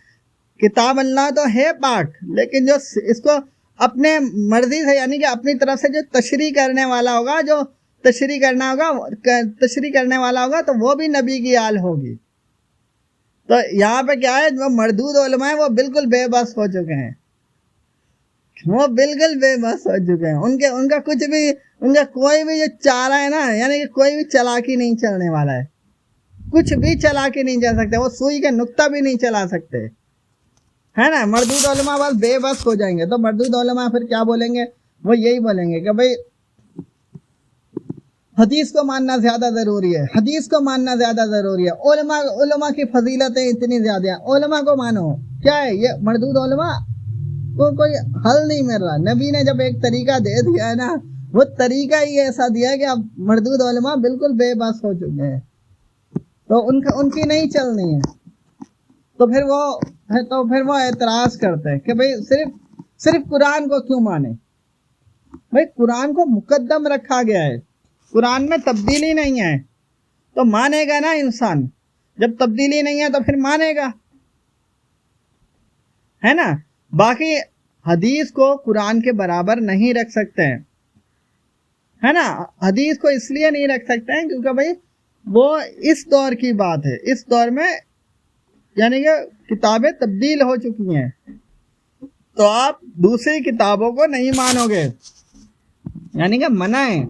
کتاب اللہ تو ہے پاک, لیکن جو اس کو اپنے مرضی سے یعنی کہ اپنی طرف سے جو تشریح کرنے والا ہوگا, جو تشریح کرنے والا ہوگا تو وہ بھی نبی کی آل ہوگی. تو یہاں پہ کیا ہے, جو مردود علماء ہیں وہ بالکل بے بس ہو چکے ہیں, وہ بالکل بے بس ہو چکے ہیں. ان کا کچھ بھی, ان کا کوئی بھی جو چارہ ہے نا, یعنی کہ کوئی بھی چلاکی نہیں چلنے والا ہے, کچھ بھی چلاکی نہیں چل سکتے, وہ سوئی کا نقطہ بھی نہیں چلا سکتے, ہے نا. مردود علماء بس بے بس ہو جائیں گے. تو مردود علماء پھر کیا بولیں گے, وہ یہی بولیں گے کہ بھئی حدیث کو ماننا زیادہ ضروری ہے, حدیث کو ماننا زیادہ ضروری ہے, علماء کی فضیلتیں اتنی زیادہ ہیں, علماء کو مانو. کیا ہے یہ مردود علماء کو کوئی حل نہیں مل رہا. نبی نے جب ایک طریقہ دے دیا ہے نا, وہ طریقہ ہی ایسا دیا ہے کہ اب مردود علماء بالکل بے بس ہو چکے ہیں, تو ان کی نہیں چلنی ہے. تو پھر وہ اعتراض کرتے ہیں کہ بھئی صرف قرآن کو کیوں مانے. بھئی قرآن کو مقدم رکھا گیا ہے, قرآن میں تبدیلی نہیں ہے, تو مانے گا نا انسان. جب تبدیلی نہیں ہے تو پھر مانے گا, ہے نا. باقی حدیث کو قرآن کے برابر نہیں رکھ سکتے ہیں, ہے نا. حدیث کو اس لیے نہیں رکھ سکتے ہیں کیونکہ بھئی وہ اس دور کی بات ہے, اس دور میں یعنی کہ کتابیں تبدیل ہو چکی ہیں, تو آپ دوسری کتابوں کو نہیں مانو گے, یعنی کہ منع ہے.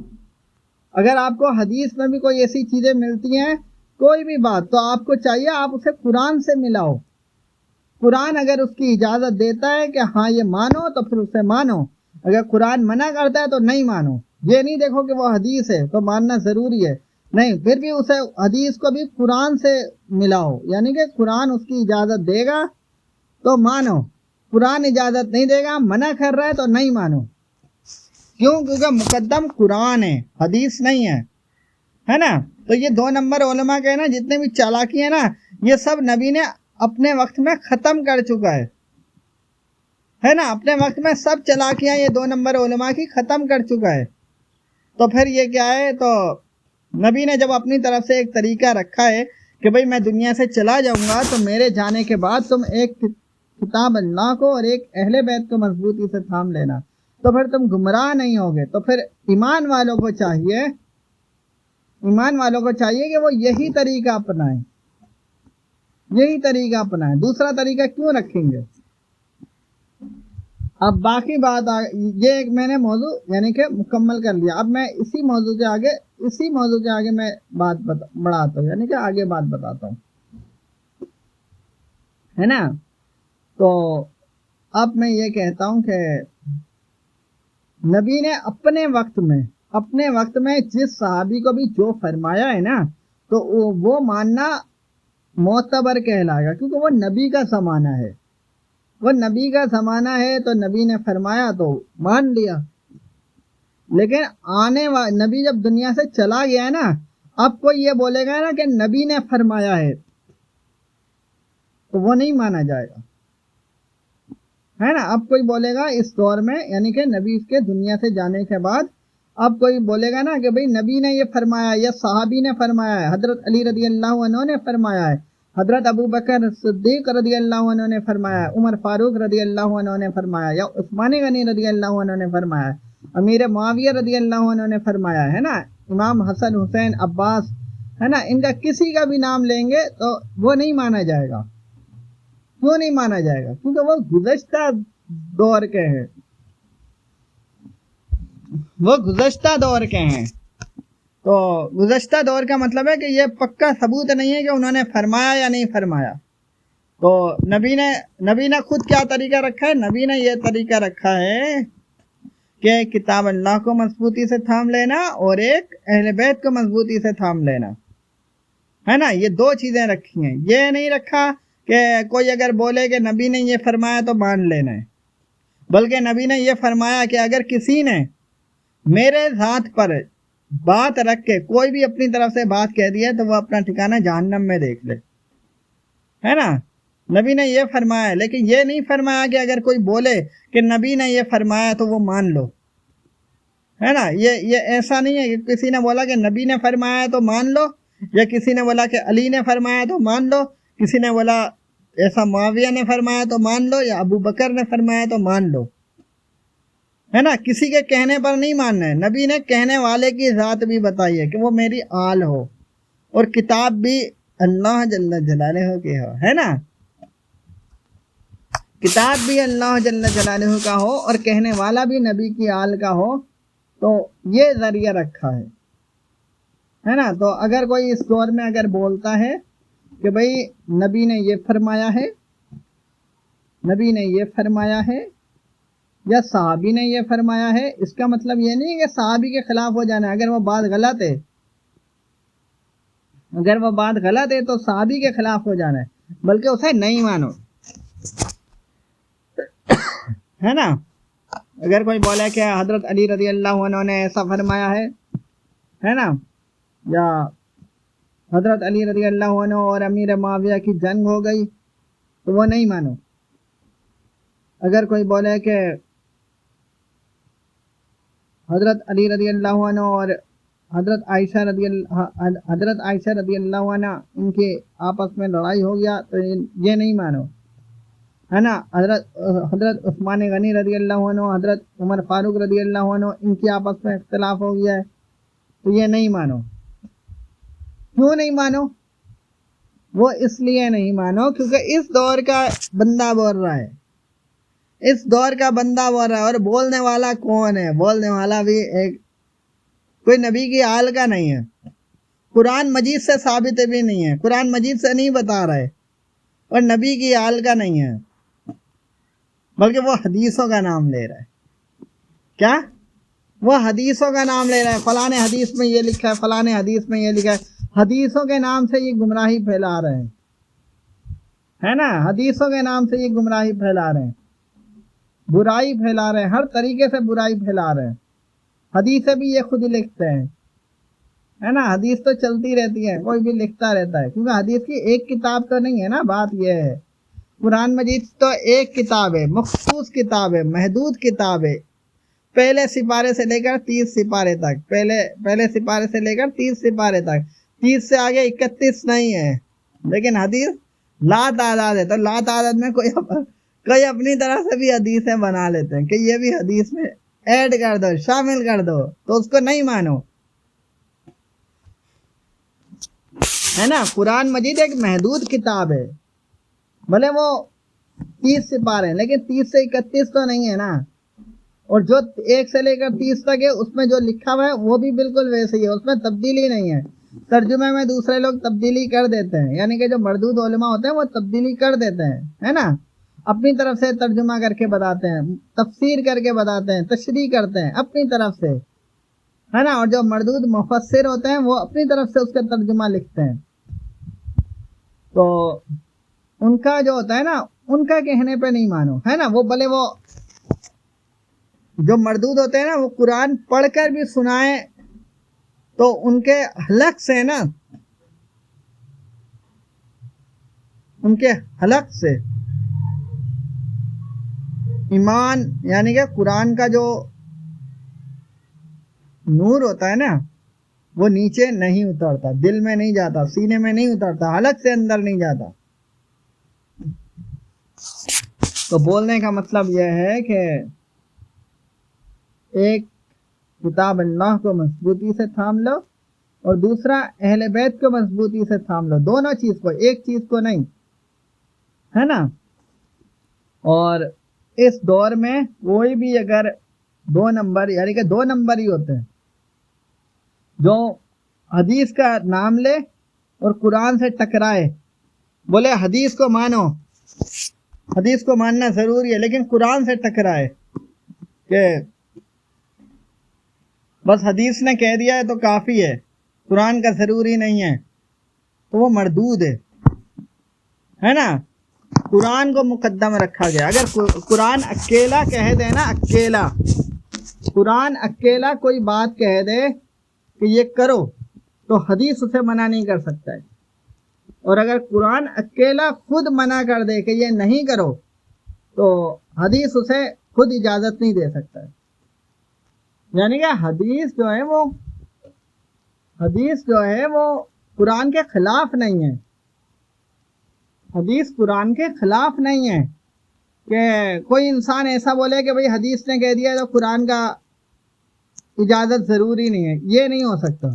اگر آپ کو حدیث میں بھی کوئی ایسی چیزیں ملتی ہیں, کوئی بھی بات, تو آپ کو چاہیے آپ اسے قرآن سے ملاؤ. قرآن اگر اس کی اجازت دیتا ہے کہ ہاں یہ مانو تو پھر اسے مانو, اگر قرآن منع کرتا ہے تو نہیں مانو. یہ نہیں دیکھو کہ وہ حدیث ہے تو ماننا ضروری ہے, نہیں, پھر بھی اسے حدیث کو بھی قرآن سے ملاؤ, یعنی کہ قرآن اس کی اجازت دے گا تو مانو, قرآن اجازت نہیں دے گا, منع کر رہا ہے تو نہیں مانو. کیوں؟ کیونکہ مقدم قرآن ہے, حدیث نہیں ہے, ہے نا. تو یہ 2 نمبر علماء کے نا جتنے بھی چالاکی ہیں نا, یہ سب نبی نے اپنے وقت میں ختم کر چکا ہے نا. اپنے وقت میں سب چالاکیاں یہ 2 نمبر علماء کی ختم کر چکا ہے. تو پھر یہ کیا ہے, تو نبی نے جب اپنی طرف سے ایک طریقہ رکھا ہے کہ بھئی میں دنیا سے چلا جاؤں گا تو میرے جانے کے بعد تم ایک کتاب اللہ کو اور ایک اہل بیت کو مضبوطی سے تھام لینا, تو پھر تم گمراہ نہیں ہوگے. تو پھر ایمان والوں کو چاہیے کہ وہ یہی طریقہ اپنائیں, دوسرا طریقہ کیوں رکھیں گے. اب باقی بات یہ ایک میں نے موضوع یعنی کہ مکمل کر لیا. اب میں اسی موضوع کے آگے میں بات بڑھاتا ہوں, یعنی کہ آگے بات بتاتا ہوں, ہے نا. تو اب میں یہ کہتا ہوں کہ نبی نے اپنے وقت میں اپنے وقت میں جس صحابی کو بھی جو فرمایا ہے نا تو وہ ماننا معتبر کہلائے گا، کیونکہ وہ نبی کا زمانہ ہے، وہ نبی کا زمانہ ہے تو نبی نے فرمایا تو مان لیا۔ لیکن نبی جب دنیا سے چلا گیا ہے نا، اب کوئی یہ بولے گا نا کہ نبی نے فرمایا ہے تو وہ نہیں مانا جائے گا، ہے نا۔ اب کوئی بولے گا اس دور میں، یعنی کہ نبی کے دنیا سے جانے کے بعد اب کوئی بولے گا نا کہ بھئی نبی نے یہ فرمایا یا صحابی نے فرمایا ہے، حضرت علی رضی اللہ عنہ نے فرمایا ہے، حضرت ابو بکر صدیق رضی اللہ عنہ نے فرمایا ہے، عمر فاروق رضی اللہ عنہ نے فرمایا، یا عثمان غنی رضی اللہ عنہ نے فرمایا ہے، امیر معاویہ رضی اللہ عنہ نے فرمایا ہے نا، امام حسن حسین عباس، ہے نا، ان کا کسی کا بھی نام لیں گے تو وہ نہیں مانا جائے گا۔ کیوں نہیں مانا جائے گا؟ کیونکہ وہ گزشتہ دور کے ہیں، وہ گزشتہ دور کے ہیں۔ تو گزشتہ دور کا مطلب ہے کہ یہ پکا ثبوت نہیں ہے کہ انہوں نے فرمایا یا نہیں فرمایا۔ تو نبی نے خود کیا طریقہ رکھا ہے؟ نبی نے یہ طریقہ رکھا ہے کہ کتاب اللہ کو مضبوطی سے تھام لینا اور ایک اہل بیت کو مضبوطی سے تھام لینا، ہے نا۔ یہ دو چیزیں رکھی ہیں۔ یہ نہیں رکھا کہ کوئی اگر بولے کہ نبی نے یہ فرمایا تو مان لینا ہے، بلکہ نبی نے یہ فرمایا کہ اگر کسی نے میرے ذات پر بات رکھ کے کوئی بھی اپنی طرف سے بات کہہ دی ہے تو وہ اپنا ٹھکانہ جہنم میں دیکھ لے، ہے نا۔ نبی نے یہ فرمایا ہے، لیکن یہ نہیں فرمایا کہ اگر کوئی بولے کہ نبی نے یہ فرمایا تو وہ مان لو، ہے نا۔ یہ ایسا نہیں ہے کہ کسی نے بولا کہ نبی نے فرمایا تو مان لو، یا کسی نے بولا کہ علی نے فرمایا تو مان لو، کسی نے بولا ایسا معاویہ نے فرمایا تو مان لو، یا ابو بکر نے فرمایا تو مان لو، ہے نا۔ کسی کے کہنے پر نہیں ماننا ہے۔ نبی نے کہنے والے کی ذات بھی بتائی ہے کہ وہ میری آل ہو، اور کتاب بھی اللہ جل جلالہ کی ہو، ہے نا۔ کتاب بھی اللہ جل جلالہ کا ہو اور کہنے والا بھی نبی کی آل کا ہو، تو یہ ذریعہ رکھا ہے نا۔ تو اگر کوئی اس دور میں اگر بولتا ہے کہ بھئی نبی نے یہ فرمایا ہے، نبی نے یہ فرمایا ہے، یا صحابی نے یہ فرمایا ہے، اس کا مطلب یہ نہیں ہے کہ صحابی کے خلاف ہو جانا ہے۔ اگر وہ بات غلط ہے، اگر وہ بات غلط ہے تو صحابی کے خلاف ہو جانا ہے، بلکہ اسے نہیں مانو، ہے نا۔ اگر کوئی بولا کہ حضرت علی رضی اللہ عنہ نے ایسا فرمایا ہے نا، یا حضرت علی رضی اللہ عنہ اور امیر معاویہ کی جنگ ہو گئی تو وہ نہیں مانو۔ اگر کوئی بولے کہ حضرت علی رضی اللہ عنہ اور حضرت عائشہ رضی اللہ عنہ ان کے آپس میں لڑائی ہو گیا تو یہ نہیں مانو، ہے نا۔ حضرت عثمان غنی رضی اللہ عنہ، حضرت عمر فاروق رضی اللہ عنہ ان کے آپس میں اختلاف ہو گیا ہے تو یہ نہیں مانو۔ کیوں نہیں مانو؟ وہ اس لیے نہیں مانو کیونکہ اس دور کا بندہ بول رہا ہے، اس دور کا بندہ بول رہا ہے، اور بولنے والا کون ہے؟ بولنے والا بھی کوئی نبی کی آل کا نہیں ہے، قرآن مجید سے ثابت بھی نہیں ہے، قرآن مجید سے نہیں بتا رہا ہے، اور نبی کی آل کا نہیں ہے، بلکہ وہ حدیثوں کا نام لے رہا ہے۔ کیا؟ وہ حدیثوں کا نام لے رہا ہے، فلاں حدیث میں یہ لکھا ہے، فلاں حدیث میں یہ لکھا ہے۔ حدیثوں کے نام سے یہ گمراہی پھیلا رہے ہیں، ہے نا۔ حدیثوں کے نام سے یہ گمراہی پھیلا رہے ہیں، برائی پھیلا رہے ہیں، ہر طریقے سے برائی پھیلا رہے ہیں۔ حدیثیں بھی یہ خود لکھتے ہیں، ہے نا۔ حدیث تو چلتی رہتی ہے، کوئی بھی لکھتا رہتا ہے، کیونکہ حدیث کی ایک کتاب تو نہیں ہے نا۔ بات یہ ہے قرآن مجید تو ایک کتاب ہے، مخصوص کتاب ہے، محدود کتاب ہے، پہلے سپارے سے لے کر 30 سپارے تک، پہلے سپارے سے لے کر 30 سپارے تک، 30 سے آگے 31 نہیں ہے۔ لیکن حدیث لا تعداد ہے، تو لا تعداد میں کوئی اپنی طرح سے بھی حدیثیں بنا لیتے ہیں کہ یہ بھی حدیث میں ایڈ کر دو، شامل کر دو، تو اس کو نہیں مانو، ہے نا۔ قرآن مجید ایک محدود کتاب ہے، بھلے وہ 30 سپارے ہیں، لیکن 30 سے 31 تو نہیں ہے نا۔ اور جو 1 سے لے کر 30 تک ہے اس میں جو لکھا ہوا ہے وہ بھی بالکل ویسے ہی ہے، اس میں تبدیلی نہیں ہے۔ ترجمے میں دوسرے لوگ تبدیلی کر دیتے ہیں، یعنی کہ جو مردود علماء ہوتے ہیں وہ تبدیلی کر دیتے ہیں، ہے نا، اپنی طرف سے ترجمہ کر کے بتاتے ہیں، تفسیر کر کے بتاتے ہیں، تشریح کرتے ہیں اپنی طرف سے، ہے نا, اور جو مردود مفسر ہوتے ہیں وہ اپنی طرف سے اس کا ترجمہ لکھتے ہیں. تو ان کا جو ہوتا ہے نا, ان کا کہنے پہ نہیں مانو, ہے نا. وہ بھلے وہ جو مردود ہوتے ہیں نا وہ قرآن پڑھ کر بھی سنائیں تو ان کے حلق سے نا, ان کے حلق سے ایمان یعنی کہ قرآن کا جو نور ہوتا ہے نا وہ نیچے نہیں اترتا, دل میں نہیں جاتا, سینے میں نہیں اترتا, حلق سے اندر نہیں جاتا. تو بولنے کا مطلب یہ ہے کہ ایک کتاب اللہ کو مضبوطی سے تھام لو اور دوسرا اہل بیت کو مضبوطی سے تھام لو, دونوں چیز کو, ایک چیز کو نہیں, ہے نا. اور اس دور میں کوئی بھی اگر 2 نمبر یعنی کہ 2 نمبر ہی ہوتے ہیں جو حدیث کا نام لے اور قرآن سے ٹکرائے, بولے حدیث کو مانو, حدیث کو ماننا ضروری ہے, لیکن قرآن سے ٹکرائے کہ بس حدیث نے کہہ دیا ہے تو کافی ہے, قرآن کا ضروری نہیں ہے, تو وہ مردود ہے نا. قرآن کو مقدم رکھا گیا. اگر قرآن اکیلا کہہ دے نا, اکیلا قرآن اکیلا کوئی بات کہہ دے کہ یہ کرو تو حدیث اسے منع نہیں کر سکتا ہے, اور اگر قرآن اکیلا خود منع کر دے کہ یہ نہیں کرو تو حدیث اسے خود اجازت نہیں دے سکتا ہے. یعنی کہ حدیث جو ہے وہ قرآن کے خلاف نہیں ہے, حدیث قرآن کے خلاف نہیں ہے کہ کوئی انسان ایسا بولے کہ بھئی حدیث نے کہہ دیا تو قرآن کا اجازت ضروری نہیں ہے, یہ نہیں ہو سکتا.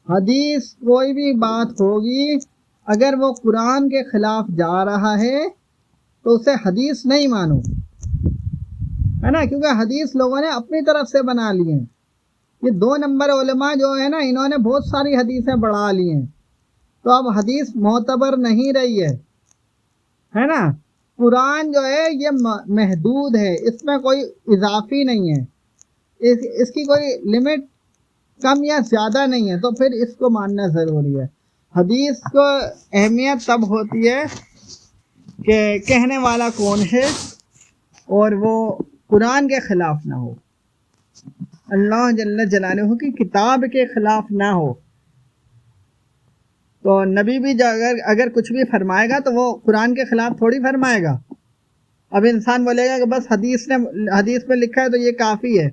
حدیث کوئی بھی بات ہوگی اگر وہ قرآن کے خلاف جا رہا ہے تو اسے حدیث نہیں مانو, ہے نا, کیونکہ حدیث لوگوں نے اپنی طرف سے بنا لی ہیں. یہ 2 نمبر علماء جو ہے نا, انہوں نے بہت ساری حدیثیں بڑھا لی ہیں, تو اب حدیث معتبر نہیں رہی ہے نا. قرآن جو ہے یہ محدود ہے, اس میں کوئی اضافی نہیں ہے, اس کی کوئی لمٹ کم یا زیادہ نہیں ہے, تو پھر اس کو ماننا ضروری ہے. حدیث کو اہمیت تب ہوتی ہے کہ کہنے والا کون ہے اور وہ قرآن کے خلاف نہ ہو, اللہ جل جلالہ کی کتاب کے خلاف نہ ہو. تو نبی بھی اگر کچھ بھی فرمائے گا تو وہ قرآن کے خلاف تھوڑی فرمائے گا. اب انسان بولے گا کہ بس حدیث میں لکھا ہے تو یہ کافی ہے.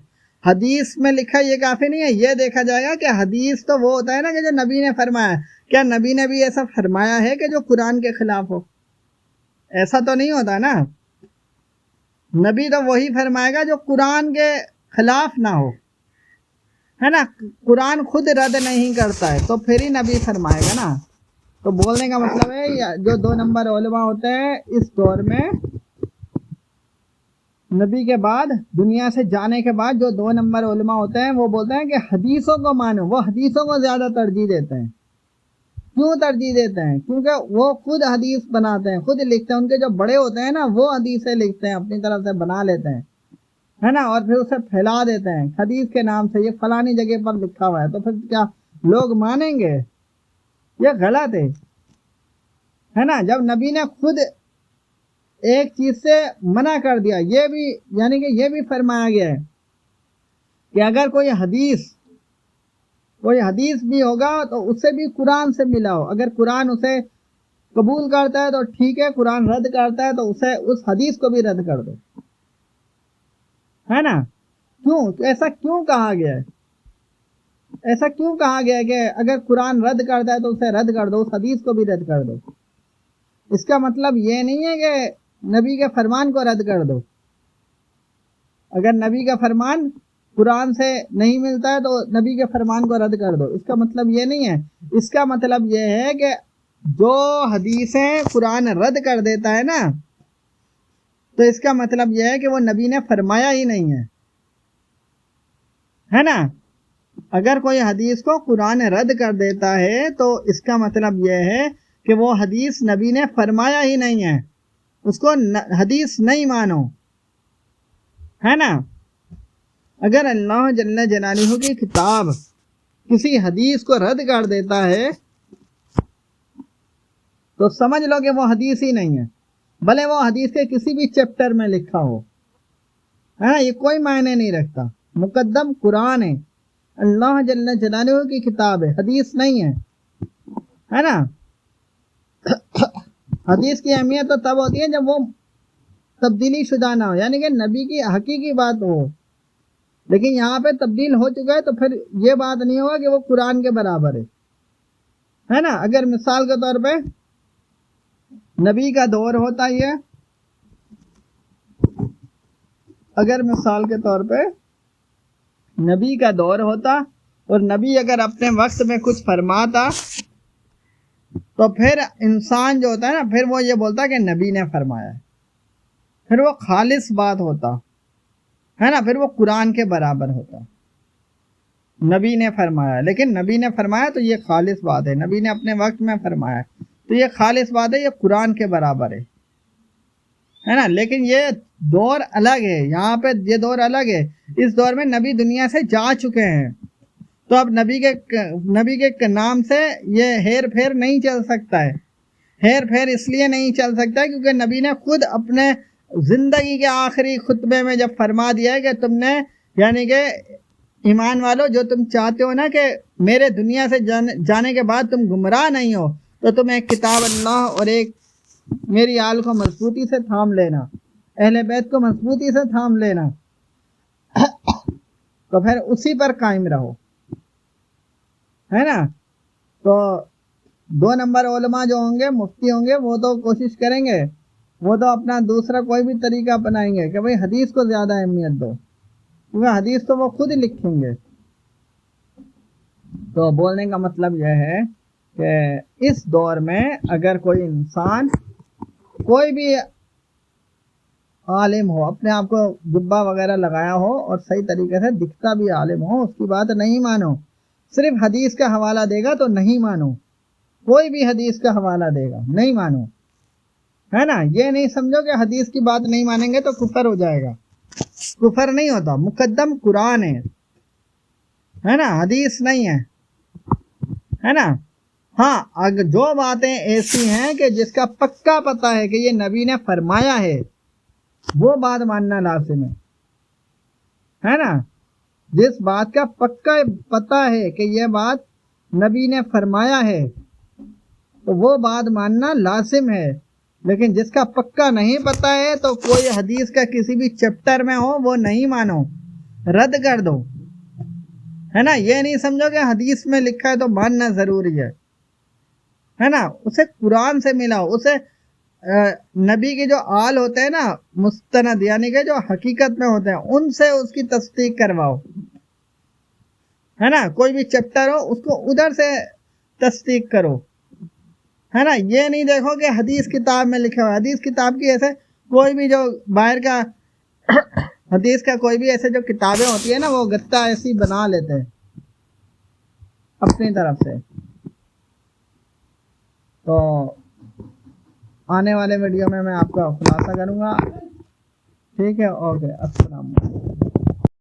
حدیث میں لکھا یہ کافی نہیں ہے, یہ دیکھا جائے گا کہ حدیث تو وہ ہوتا ہے نا کہ جو نبی نے فرمایا ہے. کیا نبی نے بھی ایسا فرمایا ہے کہ جو قرآن کے خلاف ہو؟ ایسا تو نہیں ہوتا نا. نبی تو وہی فرمائے گا جو قرآن کے خلاف نہ ہو, ہے نا. قرآن خود رد نہیں کرتا ہے تو پھر ہی نبی فرمائے گا نا. تو بولنے کا مطلب ہے جو 2 نمبر علماء ہوتے ہیں اس دور میں, نبی کے بعد دنیا سے جانے کے بعد جو 2 نمبر علماء ہوتے ہیں وہ بولتے ہیں کہ حدیثوں کو مانو. وہ حدیثوں کو زیادہ ترجیح دیتے ہیں. کیوں ترجیح دیتے ہیں؟ کیونکہ وہ خود حدیث بناتے ہیں, خود لکھتے ہیں. ان کے جو بڑے ہوتے ہیں نا وہ حدیثیں لکھتے ہیں, اپنی طرف سے بنا لیتے ہیں, ہے نا, اور پھر اسے پھیلا دیتے ہیں حدیث کے نام سے, یہ فلانی جگہ پر لکھا ہوا ہے. تو پھر کیا لوگ مانیں گے؟ یہ غلط ہے نا. جب نبی نے خود ایک چیز سے منع کر دیا, یہ بھی یعنی کہ یہ بھی فرمایا گیا ہے کہ اگر کوئی حدیث بھی ہوگا تو اسے بھی قرآن سے ملاؤ. اگر قرآن اسے قبول کرتا ہے تو ٹھیک ہے, قرآن رد کرتا ہے تو اسے اس حدیث کو بھی رد کر دو, ہے نا. کیوں ایسا کیوں کہا گیا ہے؟ ایسا کیوں کہا گیا ہے کہ اگر قرآن رد کرتا ہے تو اسے رد کر دو, اس حدیث کو بھی رد کر دو؟ اس کا مطلب یہ نہیں ہے کہ نبی کے فرمان کو رد کر دو. اگر نبی کا فرمان قرآن سے نہیں ملتا ہے تو نبی کے فرمان کو رد کر دو, اس کا مطلب یہ نہیں ہے. اس کا مطلب یہ ہے کہ جو حدیثیں قرآن رد کر دیتا ہے نا, تو اس کا مطلب یہ ہے کہ وہ نبی نے فرمایا ہی نہیں ہے نا. اگر کوئی حدیث کو قرآن رد کر دیتا ہے تو اس کا مطلب یہ ہے کہ وہ حدیث نبی نے فرمایا ہی نہیں ہے, اس کو حدیث نہیں مانو, ہے نا. اگر اللہ جل جلالہ کی کتاب کسی حدیث کو رد کر دیتا ہے تو سمجھ لو کہ وہ حدیث ہی نہیں ہے، بھلے وہ حدیث کے کسی بھی چیپٹر میں لکھا ہو، ہاں یہ کوئی معنی نہیں رکھتا۔ مقدم قرآن ہے، اللہ جل جلالہ کی کتاب ہے، حدیث نہیں ہے نا۔ حدیث کی اہمیت تو تب ہوتی ہے جب وہ تبدیلی شدہ نہ ہو، یعنی کہ نبی کی حقیقی بات ہو، لیکن یہاں پہ تبدیل ہو چکا ہے تو پھر یہ بات نہیں ہوگا کہ وہ قرآن کے برابر ہے نا۔ اگر مثال کے طور پہ نبی کا دور ہوتا ہی ہے، اگر مثال کے طور پہ نبی کا دور ہوتا اور نبی اگر اپنے وقت میں کچھ فرماتا تو پھر انسان جو ہوتا ہے نا، پھر وہ یہ بولتا کہ نبی نے فرمایا ہے، پھر وہ خالص بات ہوتا ہے نا، پھر وہ قرآن کے برابر ہوتا۔ نبی نے فرمایا، لیکن نبی نے فرمایا تو یہ خالص بات ہے، نبی نے اپنے وقت میں فرمایا تو یہ خالص بات ہے، یہ قرآن کے برابر ہے نا۔ لیکن یہ دور الگ ہے، یہاں پہ یہ دور الگ ہے، اس دور میں نبی دنیا سے جا چکے ہیں، تو اب نبی کے نام سے یہ ہیر پھیر نہیں چل سکتا ہے۔ ہیر پھیر اس لیے نہیں چل سکتا ہے کیونکہ نبی نے خود اپنے زندگی کے آخری خطبے میں جب فرما دیا ہے کہ تم نے، یعنی کہ ایمان والو، جو تم چاہتے ہو نا کہ میرے دنیا سے جانے کے بعد تم گمراہ نہیں ہو، تو تم ایک کتاب اللہ اور ایک میری آل کو مضبوطی سے تھام لینا، اہل بیت کو مضبوطی سے تھام لینا، تو پھر اسی پر قائم رہو، ہے نا۔ تو 2 نمبر علماء جو ہوں گے، مفتی ہوں گے، وہ تو کوشش کریں گے، وہ تو اپنا دوسرا کوئی بھی طریقہ اپنائیں گے کہ بھئی حدیث کو زیادہ اہمیت دو، کیونکہ حدیث تو وہ خود لکھیں گے۔ تو بولنے کا مطلب یہ ہے کہ اس دور میں اگر کوئی انسان، کوئی بھی عالم ہو، اپنے آپ کو جبہ وغیرہ لگایا ہو اور صحیح طریقے سے دکھتا بھی عالم ہو، اس کی بات نہیں مانو، صرف حدیث کا حوالہ دے گا تو نہیں مانو، کوئی بھی حدیث کا حوالہ دے گا نہیں مانو، ہے نا۔ یہ نہیں سمجھو کہ حدیث کی بات نہیں مانیں گے تو کفر ہو جائے گا، کفر نہیں ہوتا، مقدم قرآن ہے نا، حدیث نہیں ہے نا۔ ہاں اگر جو باتیں ایسی ہیں کہ جس کا پکا پتہ ہے کہ یہ نبی نے فرمایا ہے، وہ بات ماننا لازم ہے نا۔ جس بات کا پکا پتہ ہے کہ یہ بات نبی نے فرمایا ہے تو وہ بات ماننا لازم ہے، لیکن جس کا پکا نہیں پتہ ہے تو کوئی حدیث کا کسی بھی چیپٹر میں ہو وہ نہیں مانو، رد کر دو، ہے نا۔ یہ نہیں سمجھو کہ حدیث میں لکھا ہے تو ماننا ضروری ہے نا۔ اسے قرآن سے ملاؤ، اسے نبی کے جو آل ہوتے ہیں نا، مستند، یعنی کہ جو حقیقت میں ہوتے ہیں، ان سے اس کی تصدیق کرواؤ، ہے نا۔ کوئی بھی چیپٹر ہو اس کو ادھر سے تصدیق کرو، ہے نا۔ یہ نہیں دیکھو کہ حدیث کتاب میں لکھا ہوا، حدیث کتاب کی ایسے کوئی بھی جو باہر کا حدیث کا کوئی بھی ایسے جو کتابیں ہوتی ہیں نا، وہ گتا ایسی بنا لیتے ہیں اپنی طرف سے۔ تو آنے والے ویڈیو میں آپ کا خلاصہ کروں گا، ٹھیک ہے، اوکے، السلام علیکم۔